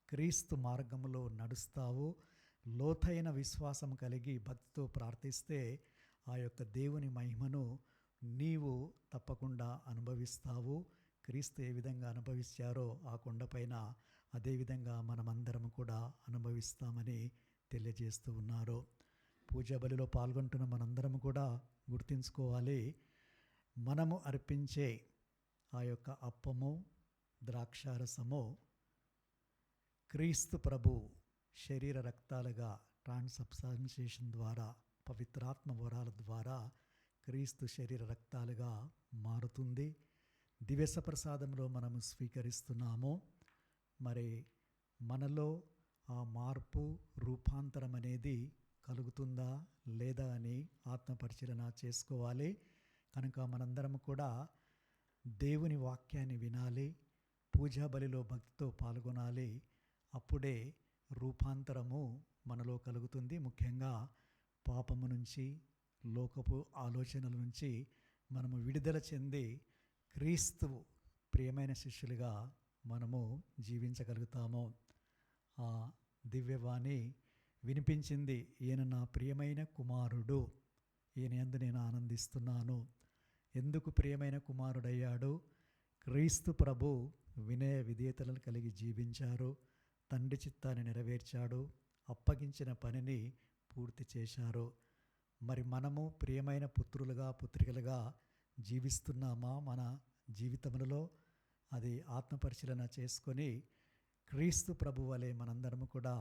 క్రీస్తు మార్గంలో నడుస్తావు. లోతైన విశ్వాసం కలిగి భక్తితో ప్రార్థిస్తే ఆ యొక్క దేవుని మహిమను నీవు తప్పకుండా అనుభవిస్తావు. క్రీస్తు ఏ విధంగా అనుభవించారో ఆ కొండపైన అదేవిధంగా మనమందరం కూడా అనుభవిస్తామని తెలియజేస్తూ ఉన్నారు. పూజా బలిలో పాల్గొంటున్న మనందరం కూడా గుర్తుంచుకోవాలి, మనము అర్పించే ఆ యొక్క అప్పము, ద్రాక్షారసము క్రీస్తు ప్రభు శరీర రక్తాలుగా ట్రాన్స్సబ్స్టాన్షియేషన్ ద్వారా, పవిత్రాత్మ వరాల ద్వారా క్రీస్తు శరీర రక్తాలుగా మారుతుంది. దివ్య ప్రసాదంలో మనము స్వీకరిస్తున్నాము. మరి మనలో ఆ మార్పు, రూపాంతరం అనేది కలుగుతుందా లేదా అని ఆత్మపరిశీలన చేసుకోవాలి. కనుక మనందరం కూడా దేవుని వాక్యాన్ని వినాలి, పూజా బలిలో భక్తితో పాల్గొనాలి. అప్పుడే రూపాంతరము మనలో కలుగుతుంది. ముఖ్యంగా పాపము నుంచి, లోకపు ఆలోచనల నుంచి మనము విడుదల చెంది క్రీస్తు ప్రియమైన శిష్యులుగా మనము జీవించగలుగుతాము. ఆ దివ్యవాణి వినిపించింది, ఈయన నా ప్రియమైన కుమారుడు, ఈయన యందు నేను ఆనందిస్తున్నాను. ఎందుకు ప్రియమైన కుమారుడయ్యాడు? క్రీస్తు ప్రభు వినయ విధేయతలను కలిగి జీవించారు, తండ్రి చిత్తాన్ని నెరవేర్చాడు, అప్పగించిన పనిని పూర్తి చేశారు. మరి మనము ప్రియమైన పుత్రులుగా, పుత్రికలుగా జీవిస్తున్నామా? మన జీవితములలో అది ఆత్మపరిశీలన చేసుకొని క్రీస్తు ప్రభు వలె మనందరము కూడా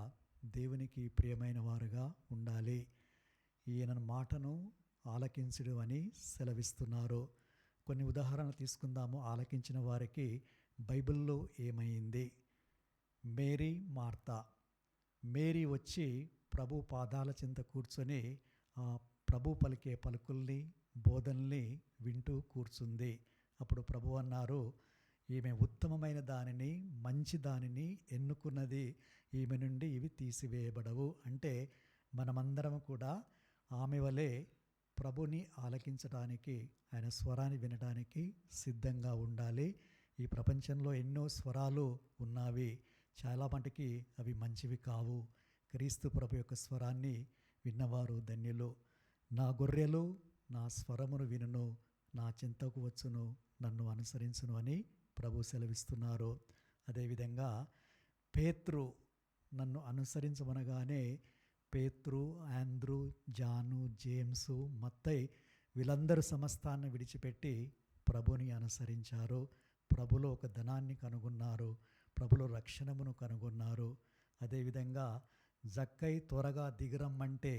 దేవునికి ప్రియమైన వారుగా ఉండాలి. ఈయన మాటను ఆలకించుడు అని సెలవిస్తున్నారు. కొన్ని ఉదాహరణలు తీసుకుందాము. ఆలకించిన వారికి బైబిల్లో ఏమైంది? Mary, Martha. మేరీ వచ్చి ప్రభు పాదాల చెంత కూర్చొని ఆ ప్రభు పలికే పలుకుల్ని, బోధనల్ని వింటూ కూర్చుంది. అప్పుడు ప్రభు అన్నారు, ఈమె ఉత్తమమైన దానిని, మంచి దానిని ఎన్నుకున్నది, ఈమె నుండి ఇవి తీసివేయబడవు. అంటే మనమందరం కూడా ఆమె వలె ప్రభుని ఆలకించడానికి, ఆయన స్వరాన్ని వినడానికి సిద్ధంగా ఉండాలి. ఈ ప్రపంచంలో ఎన్నో స్వరాలు ఉన్నవి, చాలా మటుకి అవి మంచివి కావు. క్రీస్తు ప్రభు యొక్క స్వరాన్ని విన్నవారు ధన్యులు. నా గొర్రెలు నా స్వరమును వినును, నా చింతకు వచ్చును, నన్ను అనుసరించును అని ప్రభు సెలవిస్తున్నారు. అదేవిధంగా పేత్రు నన్ను అనుసరించమనగానే పేత్రు, ఆంద్రూ, జాను, జేమ్సు, మత్తయి వీళ్ళందరూ సమస్తాన్ని విడిచిపెట్టి ప్రభుని అనుసరించారు. ప్రభులో ఒక ధనాన్ని కనుగొన్నారు, ప్రభులో రక్షణమును కనుగొన్నారు. అదేవిధంగా జక్కై త్వరగా దిగరమ్మంటే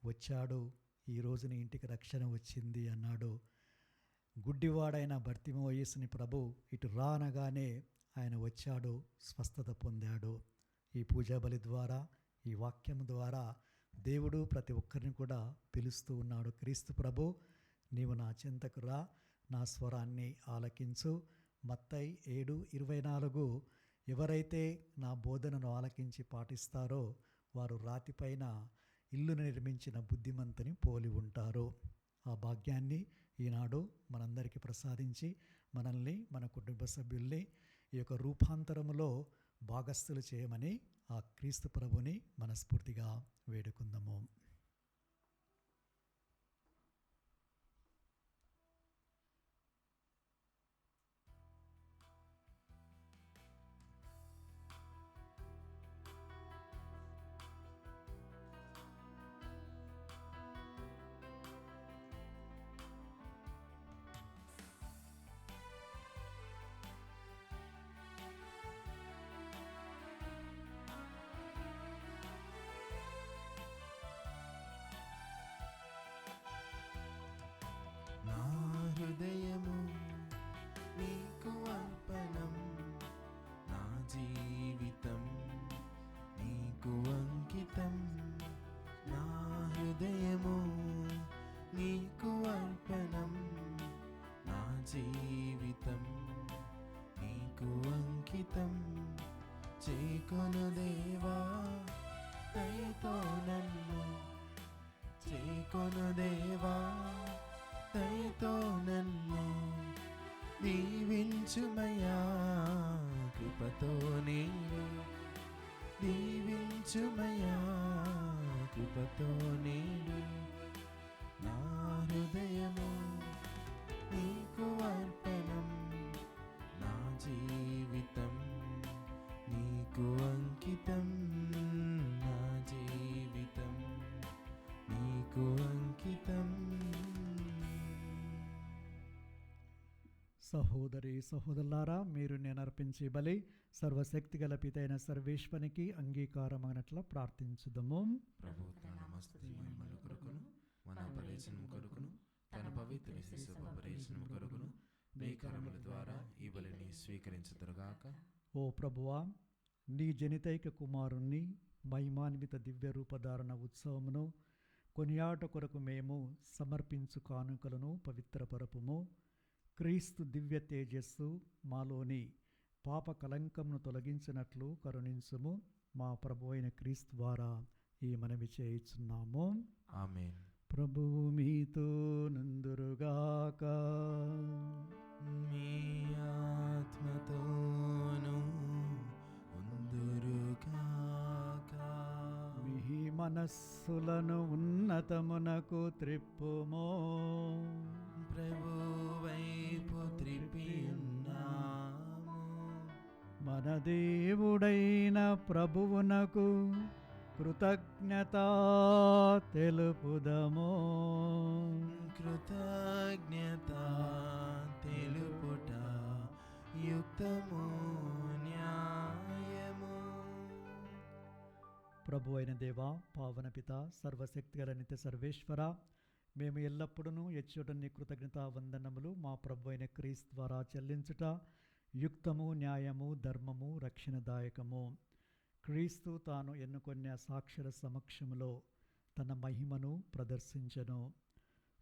వచ్చాడు, ఈరోజు నీ ఇంటికి రక్షణ వచ్చింది అన్నాడు. గుడ్డివాడైన బర్తిమోయేసుని ప్రభు ఇటు రా అనగానే ఆయన వచ్చాడు, స్వస్థత పొందాడు. ఈ పూజా బలి ద్వారా, ఈ వాక్యం ద్వారా దేవుడు ప్రతి ఒక్కరిని కూడా పిలుస్తూ ఉన్నాడు. క్రీస్తు ప్రభు, నీవు నా చెంతకు రా, నా స్వరాన్ని ఆలకించు. మత్తయి 7:24 ఎవరైతే నా బోధనను ఆలకించి పాటిస్తారో వారు రాతిపైన ఇల్లు నిర్మించిన బుద్ధిమంతుని పోలి ఉంటారు. ఆ భాగ్యాన్ని ఈనాడు మనందరికీ ప్రసాదించి మనల్ని, మన కుటుంబ సభ్యుల్ని ఈ యొక్క రూపాంతరములో భాగస్థులు చేయమని ఆ క్రీస్తు ప్రభుని మనస్ఫూర్తిగా వేడుకుందాము. నా హృదయము నీకు అర్పణం, నా జీవితం నీకు అంకితం. నా హృదయము నీకు అర్పణం, నా జీవితం నీకు అంకితం. చేకొను దేవా దయతో నన్ను, చేకొను దేవా దయతో నన్ను, దీవించుమయా కృపతో నీవు, దీవించుమయా కృపతో నీవు. నా హృదయము నీకు అర్పణం, నా జీవితం నీకు అంకితం. నా జీవితం నీకు అంకితం. సహోదరి సహోదరులారా, మీరు నేను అర్పించే బలి సర్వశక్తిగల పితైన సర్వేశ్వనికి అంగీకారమైనట్ల ప్రార్థించుదము. ప్రభు తన మస్తు మహిమల కొరకును, మన పరిచయం కొరకును, తన పవిత్ర శిశు పరిచయం కొరకును నీ కరముల ద్వారా ఈ బలిని స్వీకరించుదురుగాక. ఓ ప్రభువా, నీ జనితైక కుమారుణ్ణి మహిమాన్విత దివ్య రూపధారణ ఉత్సవమును కొనియాట కొరకు మేము సమర్పించు కానుకలను పవిత్రపరపుము. క్రీస్తు దివ్య తేజస్సు మాలోని పాప కలంకమును తొలగించినట్లు కరుణించుము. మా ప్రభు అయిన క్రీస్తు ద్వారా ఈ మనవి చేయుచున్నాము. ఆమేన్. ప్రభువు మీతో నందురుగాక. మీ ఆత్మతోను ఉందురుగాక. మీ మనస్సులను ఉన్నతమునకు త్రిప్పుమో. ప్రభు వైపు త్రిప్పియున్నాము. మన దేవుడైన ప్రభువునకు కృతజ్ఞత తెలుపుదము. కృతజ్ఞత తెలుపుట యుక్తము న్యాయము. ప్రభు అయిన దేవా, పావన పిత, సర్వశక్తిగల నిత్య సర్వేశ్వర, మేము ఎల్లప్పుడూ ఎచ్చుటన్ని కృతజ్ఞత వందనములు మా ప్రభు అయిన క్రీస్తు ద్వారా చెల్లించుట యుక్తము, న్యాయము, ధర్మము, రక్షణదాయకము. క్రీస్తు తాను ఎన్నుకొన్న సాక్షర సమక్షములో తన మహిమను ప్రదర్శించెను.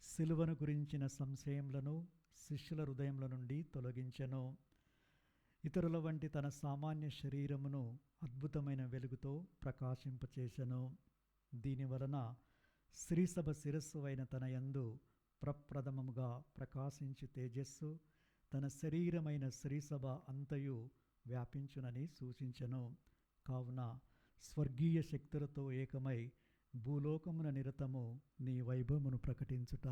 సిలువను గురించిన సంశయములను శిష్యుల హృదయముల నుండి తొలగించెను. ఇతరుల వంటి తన సామాన్య శరీరమును అద్భుతమైన వెలుగుతో ప్రకాశింపచేసెను. దీనివలన శ్రీసభ శిరస్సు అయిన తన యందు ప్రప్రథమముగా ప్రకాశించు తేజస్సు తన శరీరమైన శ్రీసభ అంతయు వ్యాపించునని సూచించెను. కావున స్వర్గీయ శక్తులతో ఏకమై భూలోకమున నిరతము నీ వైభవమును ప్రకటించుట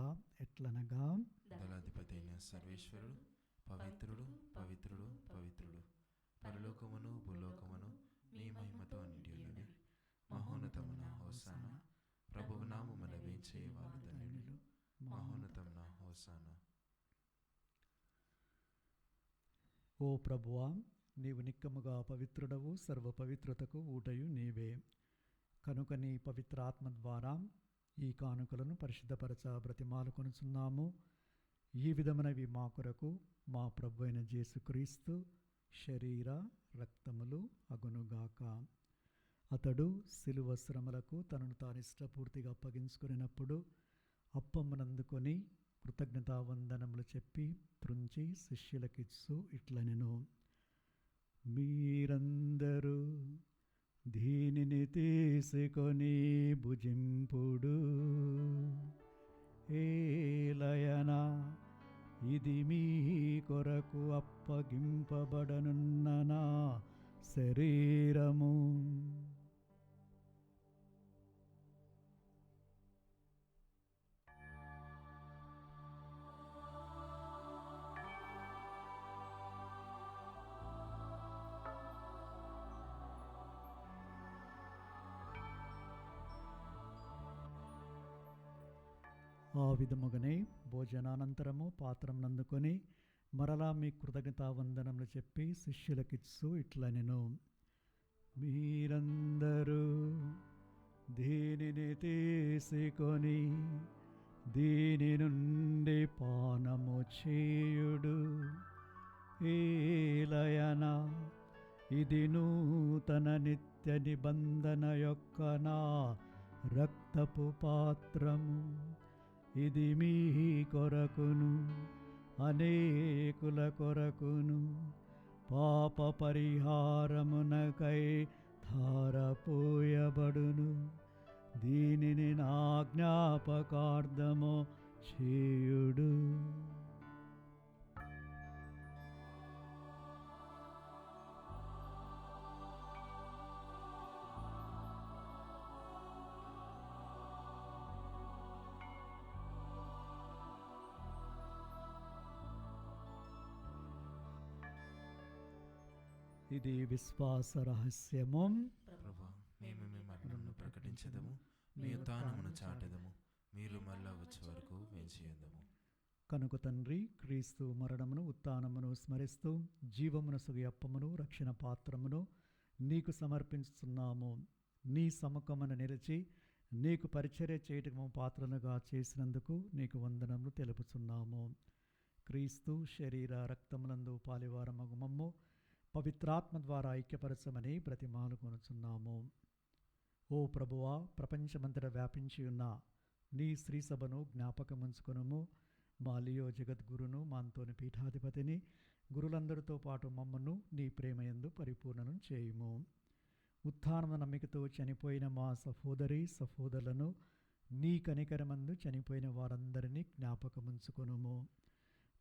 ఎట్లనగా, దళాధిపతి అయిన సర్వేశ్వరుడు పవిత్రుడు పవిత్రుడు పవిత్రుడు, పరలోకమును భూలోకమును నీ మహిమతో నిండి ఉన్నవి. మహోన్నతమున హోసానా, ప్రభువు నామమున వేంచేవారు ధన్యులు. మహోన్నతమున హోసానా. ఓ ప్రభువా, నీవు నిక్కముగా పవిత్రుడవు, సర్వ పవిత్రతకు ఊటయు నీవే. కనుక నీ పవిత్ర ఆత్మ ద్వారా ఈ కానుకలను పరిశుద్ధపరచ బ్రతిమాలుకొనుచున్నాము. ఈ విధమునవి మా కొరకు మా ప్రభు అయిన యేసుక్రీస్తు శరీర రక్తములు అగునుగాక. అతడు శిలువ శ్రమలకు తనను తాను ఇష్టపూర్తిగా అప్పగించుకున్నప్పుడు అప్పమ్మనందుకొని కృతజ్ఞతావందనములు చెప్పి త్రుంచి శిష్యులకిచ్చు ఇట్లనెను, మీరందరూ దీనిని తీసుకొని భుజింపుడు. ఏలయనా, ఇది మీ కొరకు అప్పగింపబడనున్న నా శరీరము. ఆ విధముగానే భోజనానంతరము పాత్రమునందుకొని మరలా మీ కృతజ్ఞతావందనములు చెప్పి శిష్యులకిచ్చు ఇట్లనెను, మీరందరూ దీనిని తీసుకొని దీని నుండి పానము చేయుడు. ఏలయనా, ఇది నూతన నిత్య నిబంధన యొక్క నా రక్తపు పాత్రము. ఇది మీ కొరకును అనేకుల కొరకును పాప పరిహారమునకై ధారపోయబడును. దీనిని నా జ్ఞాపకార్థము చేయుడు. ఇది విశ్వాస రహస్యము. ప్రభువా, మేము మీ మరణమును ప్రకటించదము, మీ ఉత్థానమును చాటెదము, మీరు మళ్ళా వచ్చే వరకు వేంచేయదము. కనుక తండ్రి, క్రీస్తు మరణమును ఉత్థానమును స్మరిస్తూ జీవమునసుగు అప్పమును రక్షణ పాత్రమును నీకు సమర్పిస్తున్నాము. నీ సముఖమున నిలిచి నీకు పరిచర్య చేయటము పాత్రలుగా చేసినందుకు నీకు వందనములు తెలుపుచున్నాము. క్రీస్తు శరీర రక్తములందు పాలివారమగు మమ్ము పవిత్రాత్మ ద్వారా ఐక్యపరచమని బ్రతిమాలుకొనుచున్నాము. ఓ ప్రభువా, ప్రపంచమంతటా వ్యాపించి ఉన్న నీ శ్రీ సభను జ్ఞాపకముంచుకొనుము. మా లియో జగద్గురును, మాంతోని పీఠాధిపతిని, గురులందరితో పాటు మమ్మను నీ ప్రేమయందు పరిపూర్ణను చేయుము. ఉత్థానమ నమ్మికతో చనిపోయిన మా సహోదరులను నీ కనికరమందు చనిపోయిన వారందరినీ జ్ఞాపకముంచుకొనుము.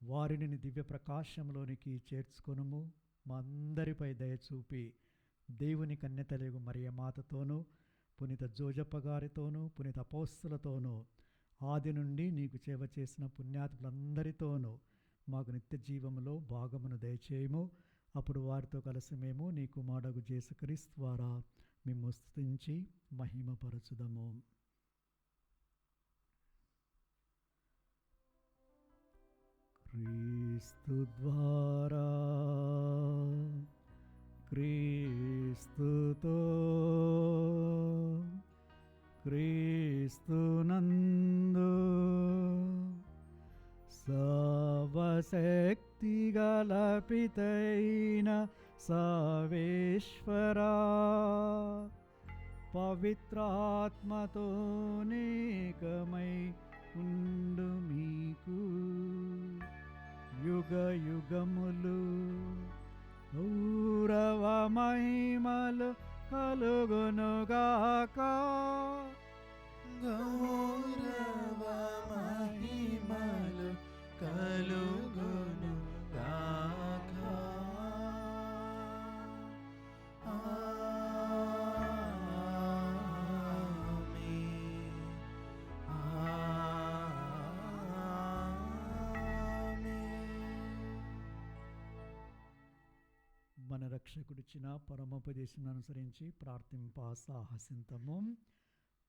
వారిని నీ దివ్య ప్రకాశంలోనికి చేర్చుకొనుము. మా అందరిపై దయచూపి దేవుని కన్యతలగు మరియమాతతోనూ, పునీత జోజప్ప గారితోనూ, పునీత అపోస్తలతోనూ, ఆది నుండి నీకు సేవ చేసిన పుణ్యాత్ములందరితోనూ మాకు నిత్య జీవములో భాగమును దయచేయము. అప్పుడు వారితో కలిసి మేము నీ కుమారుడు యేసుక్రీస్తు ద్వారా మేము స్తుతించి మహిమపరచుదము. క్రీస్తు ద్వారా, క్రీస్తుతో, క్రీస్తునందు సర్వశక్తిగల పితైన సర్వేశ్వరా, పవిత్రాత్మతో నేకమై ఉండు మీకు యుగ యుగములు గౌరవ మహిమలు కలుగునుగాక. గౌరవ మహిమలు కలుగునుగాక. ఆమేన్. రక్షకుడిచ్చిన పరమోపదేశం అనుసరించి ప్రార్థింప సాహసింతము.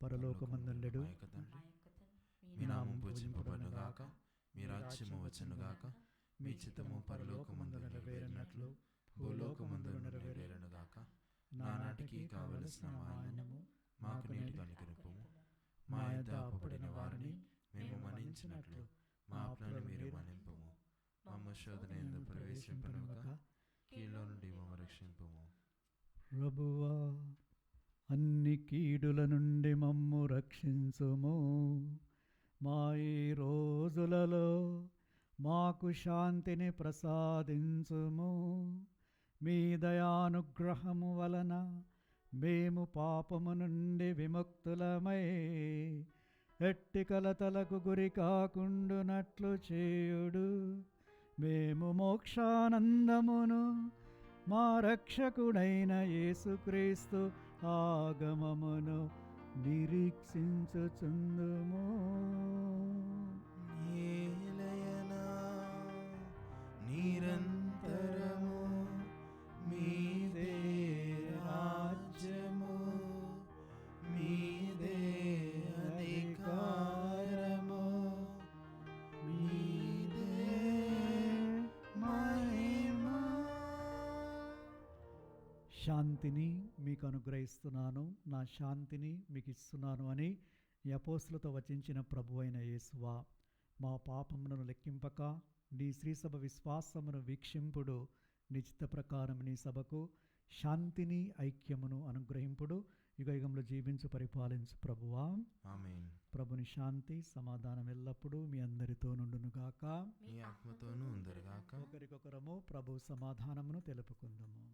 పరలోకమందుండెడు మా యొక్క తండ్రి, మీ నామం పూజింపబడునుగాక, మీ రాజ్యము వచ్చునుగాక, మీ చిత్తము పరలోకమందు నెరవేరినట్లు భూలోకమందు నెరవేరునుగాక. నానాటికి కావలసిన మాయనము మాకు నేటిగా అనుగ్రహింపుము. మా యొద్ద అప్పుడైన వారిని మేము మన్నించినట్లు మా అప్పులను మీరు మన్నింపుము. మమ్మ శోధన యందు ప్రవేశింపనివ్వక కీడులో నుండి మమ్మ రక్షింపుము. ప్రభువా, అన్ని కీడుల నుండి మమ్ము రక్షించుము. మా ఈ రోజులలో మాకు శాంతిని ప్రసాదించుము. మీ దయానుగ్రహము వలన మేము పాపము నుండి విముక్తులమై ఎట్టి కలతలకు గురి కాకుండునట్లు చేయుడు. మేము మోక్షానందమును మా రక్షకుడైన యేసుక్రీస్తు ఆగమమును నిరీక్షించుచుందుము. ఏలయనా నిరంతరము మీదే రాజ్యము, మీదే అధికారము, మీదే మహిమ. శాంతిని మీకు అనుగ్రహిస్తున్నాను, నా శాంతిని మీకు ఇస్తున్నాను అని ఈ అపోస్తులతో వచించిన ప్రభు అయిన యేసువా, మా పాపములను లెక్కింపక నీ శ్రీసభ విశ్వాసమును వీక్షింపుడు. నిశ్చిత ప్రకారం నీ సభకు శాంతిని ఐక్యమును అనుగ్రహింపుడు. యుగయుగంలో జీవించు పరిపాలించు ప్రభువా. ఆమేన్. ప్రభుని శాంతి సమాధానం ఎల్లప్పుడూ మీ అందరితో నుండునుగాక. మీ ఆత్మతోనూ ఉందరుగాక. ఒకరికొకరము ప్రభు సమాధానమును తెలుపుకుందాము.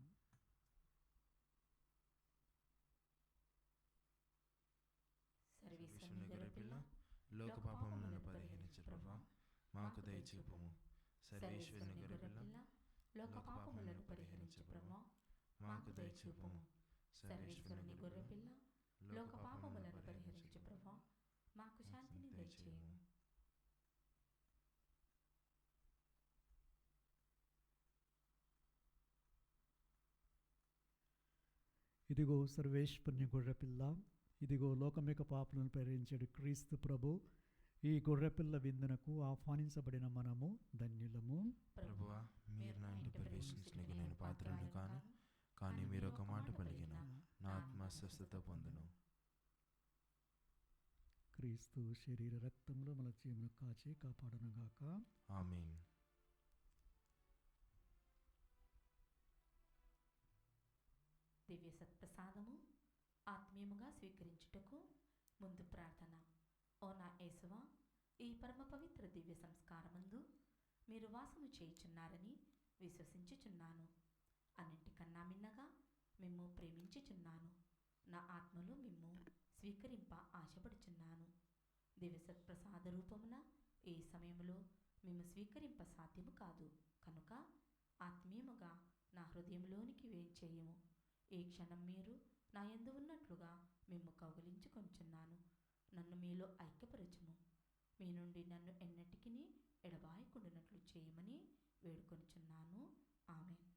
సర్వేశ్వరుని గొర్రెపిల్ల, లోక పాపములను పరిహరించు ప్రభువా, మాకు దయచూపుము. సర్వేశ్వరుని గొర్రెపిల్ల, లోక పాపములను పరిహరించు ప్రభువా, మాకు దయచూపుము. సర్వేశ్వరుని గొర్రెపిల్ల, లోక పాపములను పరిహరించు ప్రభువా, మాకు శాంతిని దయచేయము. ఇదిగో సర్వేశ్వరుని గొర్రెపిల్ల, ఇదిగో లోకమిక పాపలను పరిహరించడు క్రీస్తు ప్రభు. ఈ గొర్రెపిల్ల విందునకు ఆహ్వానించబడిన మనము ధన్యులము. ప్రభువా, మీరు నా ఇంటి ప్రవేశించడానికి నేను పాత్రను కాను, కానీ మీరు ఒక మాట పలికిన నా ఆత్మ స్వస్థత పొందును. క్రీస్తు శరీర రక్తములు మన జీవను కాచి కాపాడునుగాక. ఆమేన్. దివ్య సత్ప్రసాదము ఆత్మీయముగా స్వీకరించుటకు ముందు ప్రార్థన. ఓ నా యేసువా, ఈ పరమ పవిత్ర దివ్య సంస్కారమందు మీరు వాసము చేయుచున్నారని విశ్వసించుచున్నాను. అన్నింటికన్నా మిన్నగా మిమ్ము ప్రేమించుచున్నాను. నా ఆత్మలో మిమ్ము స్వీకరింప ఆశపడుచున్నాను. దివ్య సత్ప్రసాద రూపమున ఏ సమయంలో మిమ్ము స్వీకరింప సాధ్యము కాదు. కనుక ఆత్మీయముగా నా హృదయంలోనికి వేంచేయము. ఏ క్షణం మీరు నా యందు ఉన్నట్లుగా మిమ్ము కౌగిలించుకొంచున్నాను. నన్ను మీలో ఐక్యపరచుము. మీ నుండి నన్ను ఎన్నటికీ ఎడబాయకుండునట్లు చేయమని వేడుకొనుచున్నాను. ఆమేన్.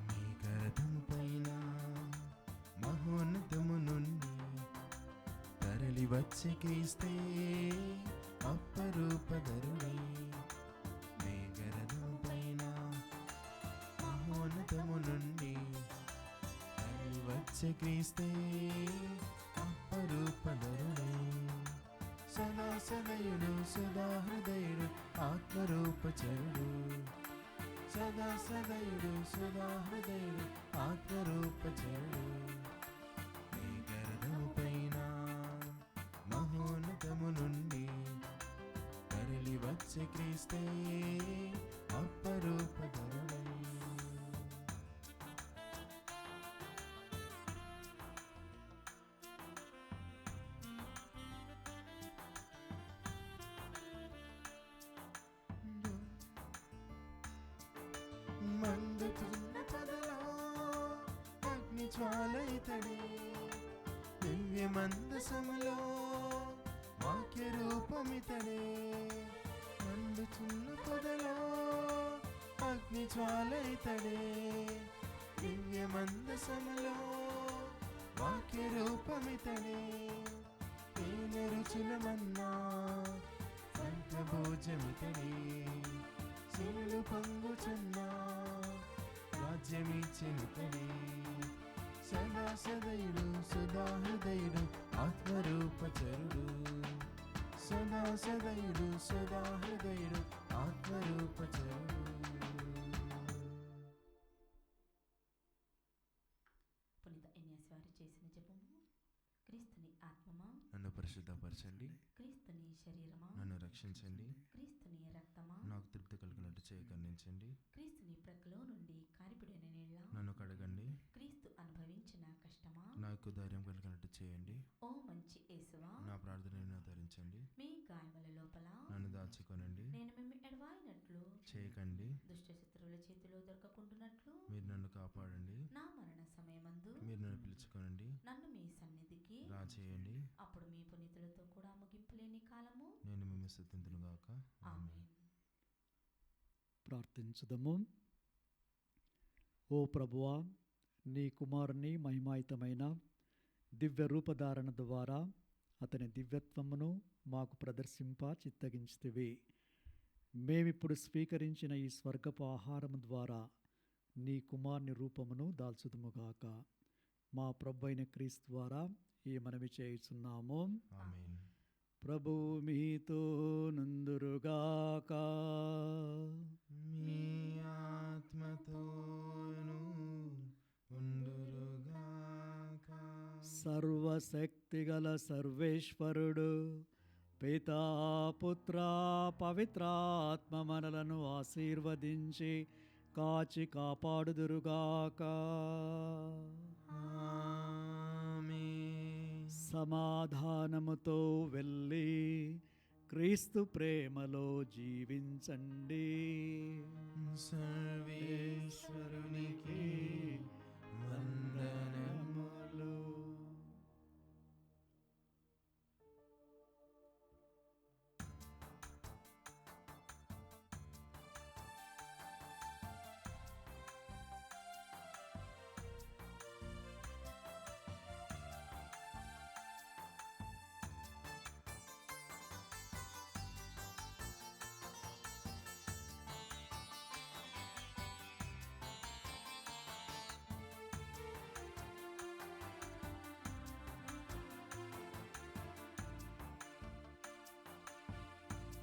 మీ గరథం పైన మహోన్నతము నుండి తరలి వచ్చి క్రీస్తే అప్పరూపధరుడే. మీ గరథం పైన మహోన్నతము నుండి తరలి వచ్చి క్రీస్తే అప్పరూపధరుడే. సదా సదయుడు సదా హృదయుడు ఆత్మరూపచరుడు. సదా సదయుడు సుధా హృదయుడు ఆత్మరూపచరుడు. నీ గర్భము పైన మహోన్నతము నుండి తరలి వచ్చే క్రీస్తే అపరూపధరుడై. మండుతున్న పొదలో అగ్ని జ్వాల ఇతడే, దివ్య మందసములో వాక్య రూపమితడే. మండుతున్న పొదలో అగ్ని జ్వాల ఇతడే, దివ్య మందసములో వాక్య రూపమితడే. తేనె రుచుల మన్నా సంతభోజమితడే, సిరులు పొంగుచున్నా రాజ్యమిచ్చినితడే. సదా సదయుడు సుధా హృదయుడు ఆత్మరూపచరుడు. సదా సదయుడు సుధా హృదయుడు ఆత్మరూపచరుడు. పునీత ఎన్యాస్ వారు చేసిన జపము. క్రీస్తుని ఆత్మమా నన్ను పరిశుద్ధపరచండి, క్రీస్తుని శరీరమా నన్ను రక్షించండి, క్రీస్తుని రక్తమా నాకు తృప్తి కలిగినట్టు చేయకర్ణించండి. క్రీస్తుని ప్రక్కలో నుండి కారిపడిన నీళ్ళ నన్ను కడగండి, క్రీస్తు అనుభవించిన కష్టమా నాకు ధైర్యం కలిగినట్టు చేయండి. ఓ మంచి యేసువా నా ప్రార్థనను ధరించండి, మీ గాయముల లోపల నన్ను దాచుకొనండి. నేను మిమ్ము ఎడవాయినట్లు చేయకండి, దుష్ట శత్రువుల చేతిలో దొరకకుంటున్నట్లు మీరు నన్ను కాపాడండి. నా మరణ సమయమందు మీరు నన్ను పిలుచుకోనండి, నన్ను మీ సన్నిధికి రాచేయండి. అప్పుడు మీ పునీతులతో కూడా ముగింపు లేని కాలము. నేను మిమ్ము స్తుతింతును గాక. ఆమేన్. ప్రార్థించుదము. ఓ ప్రభువా, నీ కుమారుని మహిమాయుతమైన దివ్య రూపధారణ ద్వారా అతని దివ్యత్వమును మాకు ప్రదర్శింప చిత్తగించితివి. మేమిప్పుడు స్వీకరించిన ఈ స్వర్గపు ఆహారము ద్వారా నీ కుమారుని రూపమును దాల్చుదుముగాక. మా ప్రభు అయిన క్రీస్తు ద్వారా ఈ మనవి చేయుచున్నాము. ఆమేన్. ప్రభువు మీతో నందురుగాక. మీ ఆత్మతోను ఉండురుగాక. సర్వశక్తిగల సర్వేశ్వరుడు పితా పుత్ర పవిత్రాత్మ మనలను ఆశీర్వదించి కాచి కాపాడుదురుగాక. ఆమేన్. సమాధానముతో వెళ్ళి క్రీస్తు ప్రేమలో జీవించండి. సర్వేశ్వరునికి వందనములు.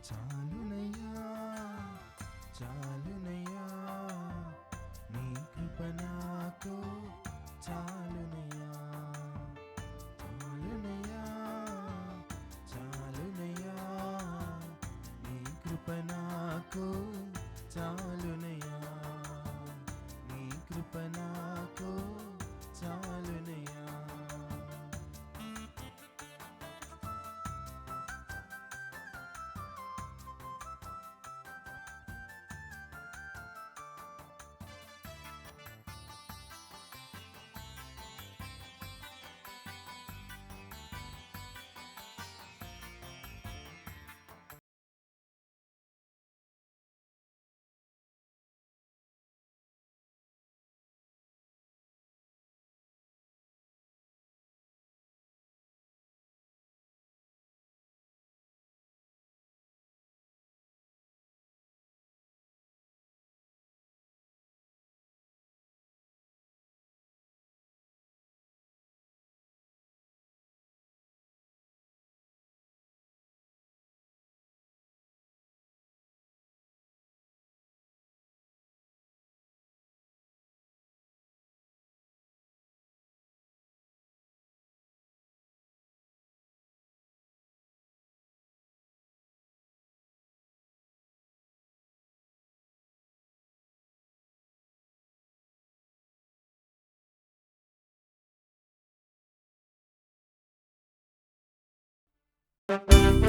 చాలునయ్యా, చాలునయ్యా, నీ కృప నాకు చాలునయ్యా. చాలునయ్యా, చాలునయ్యా, నీ కృప నాకు చాలునయ్యా. నీ కృప నాకు చాలునయ్యా. యేసు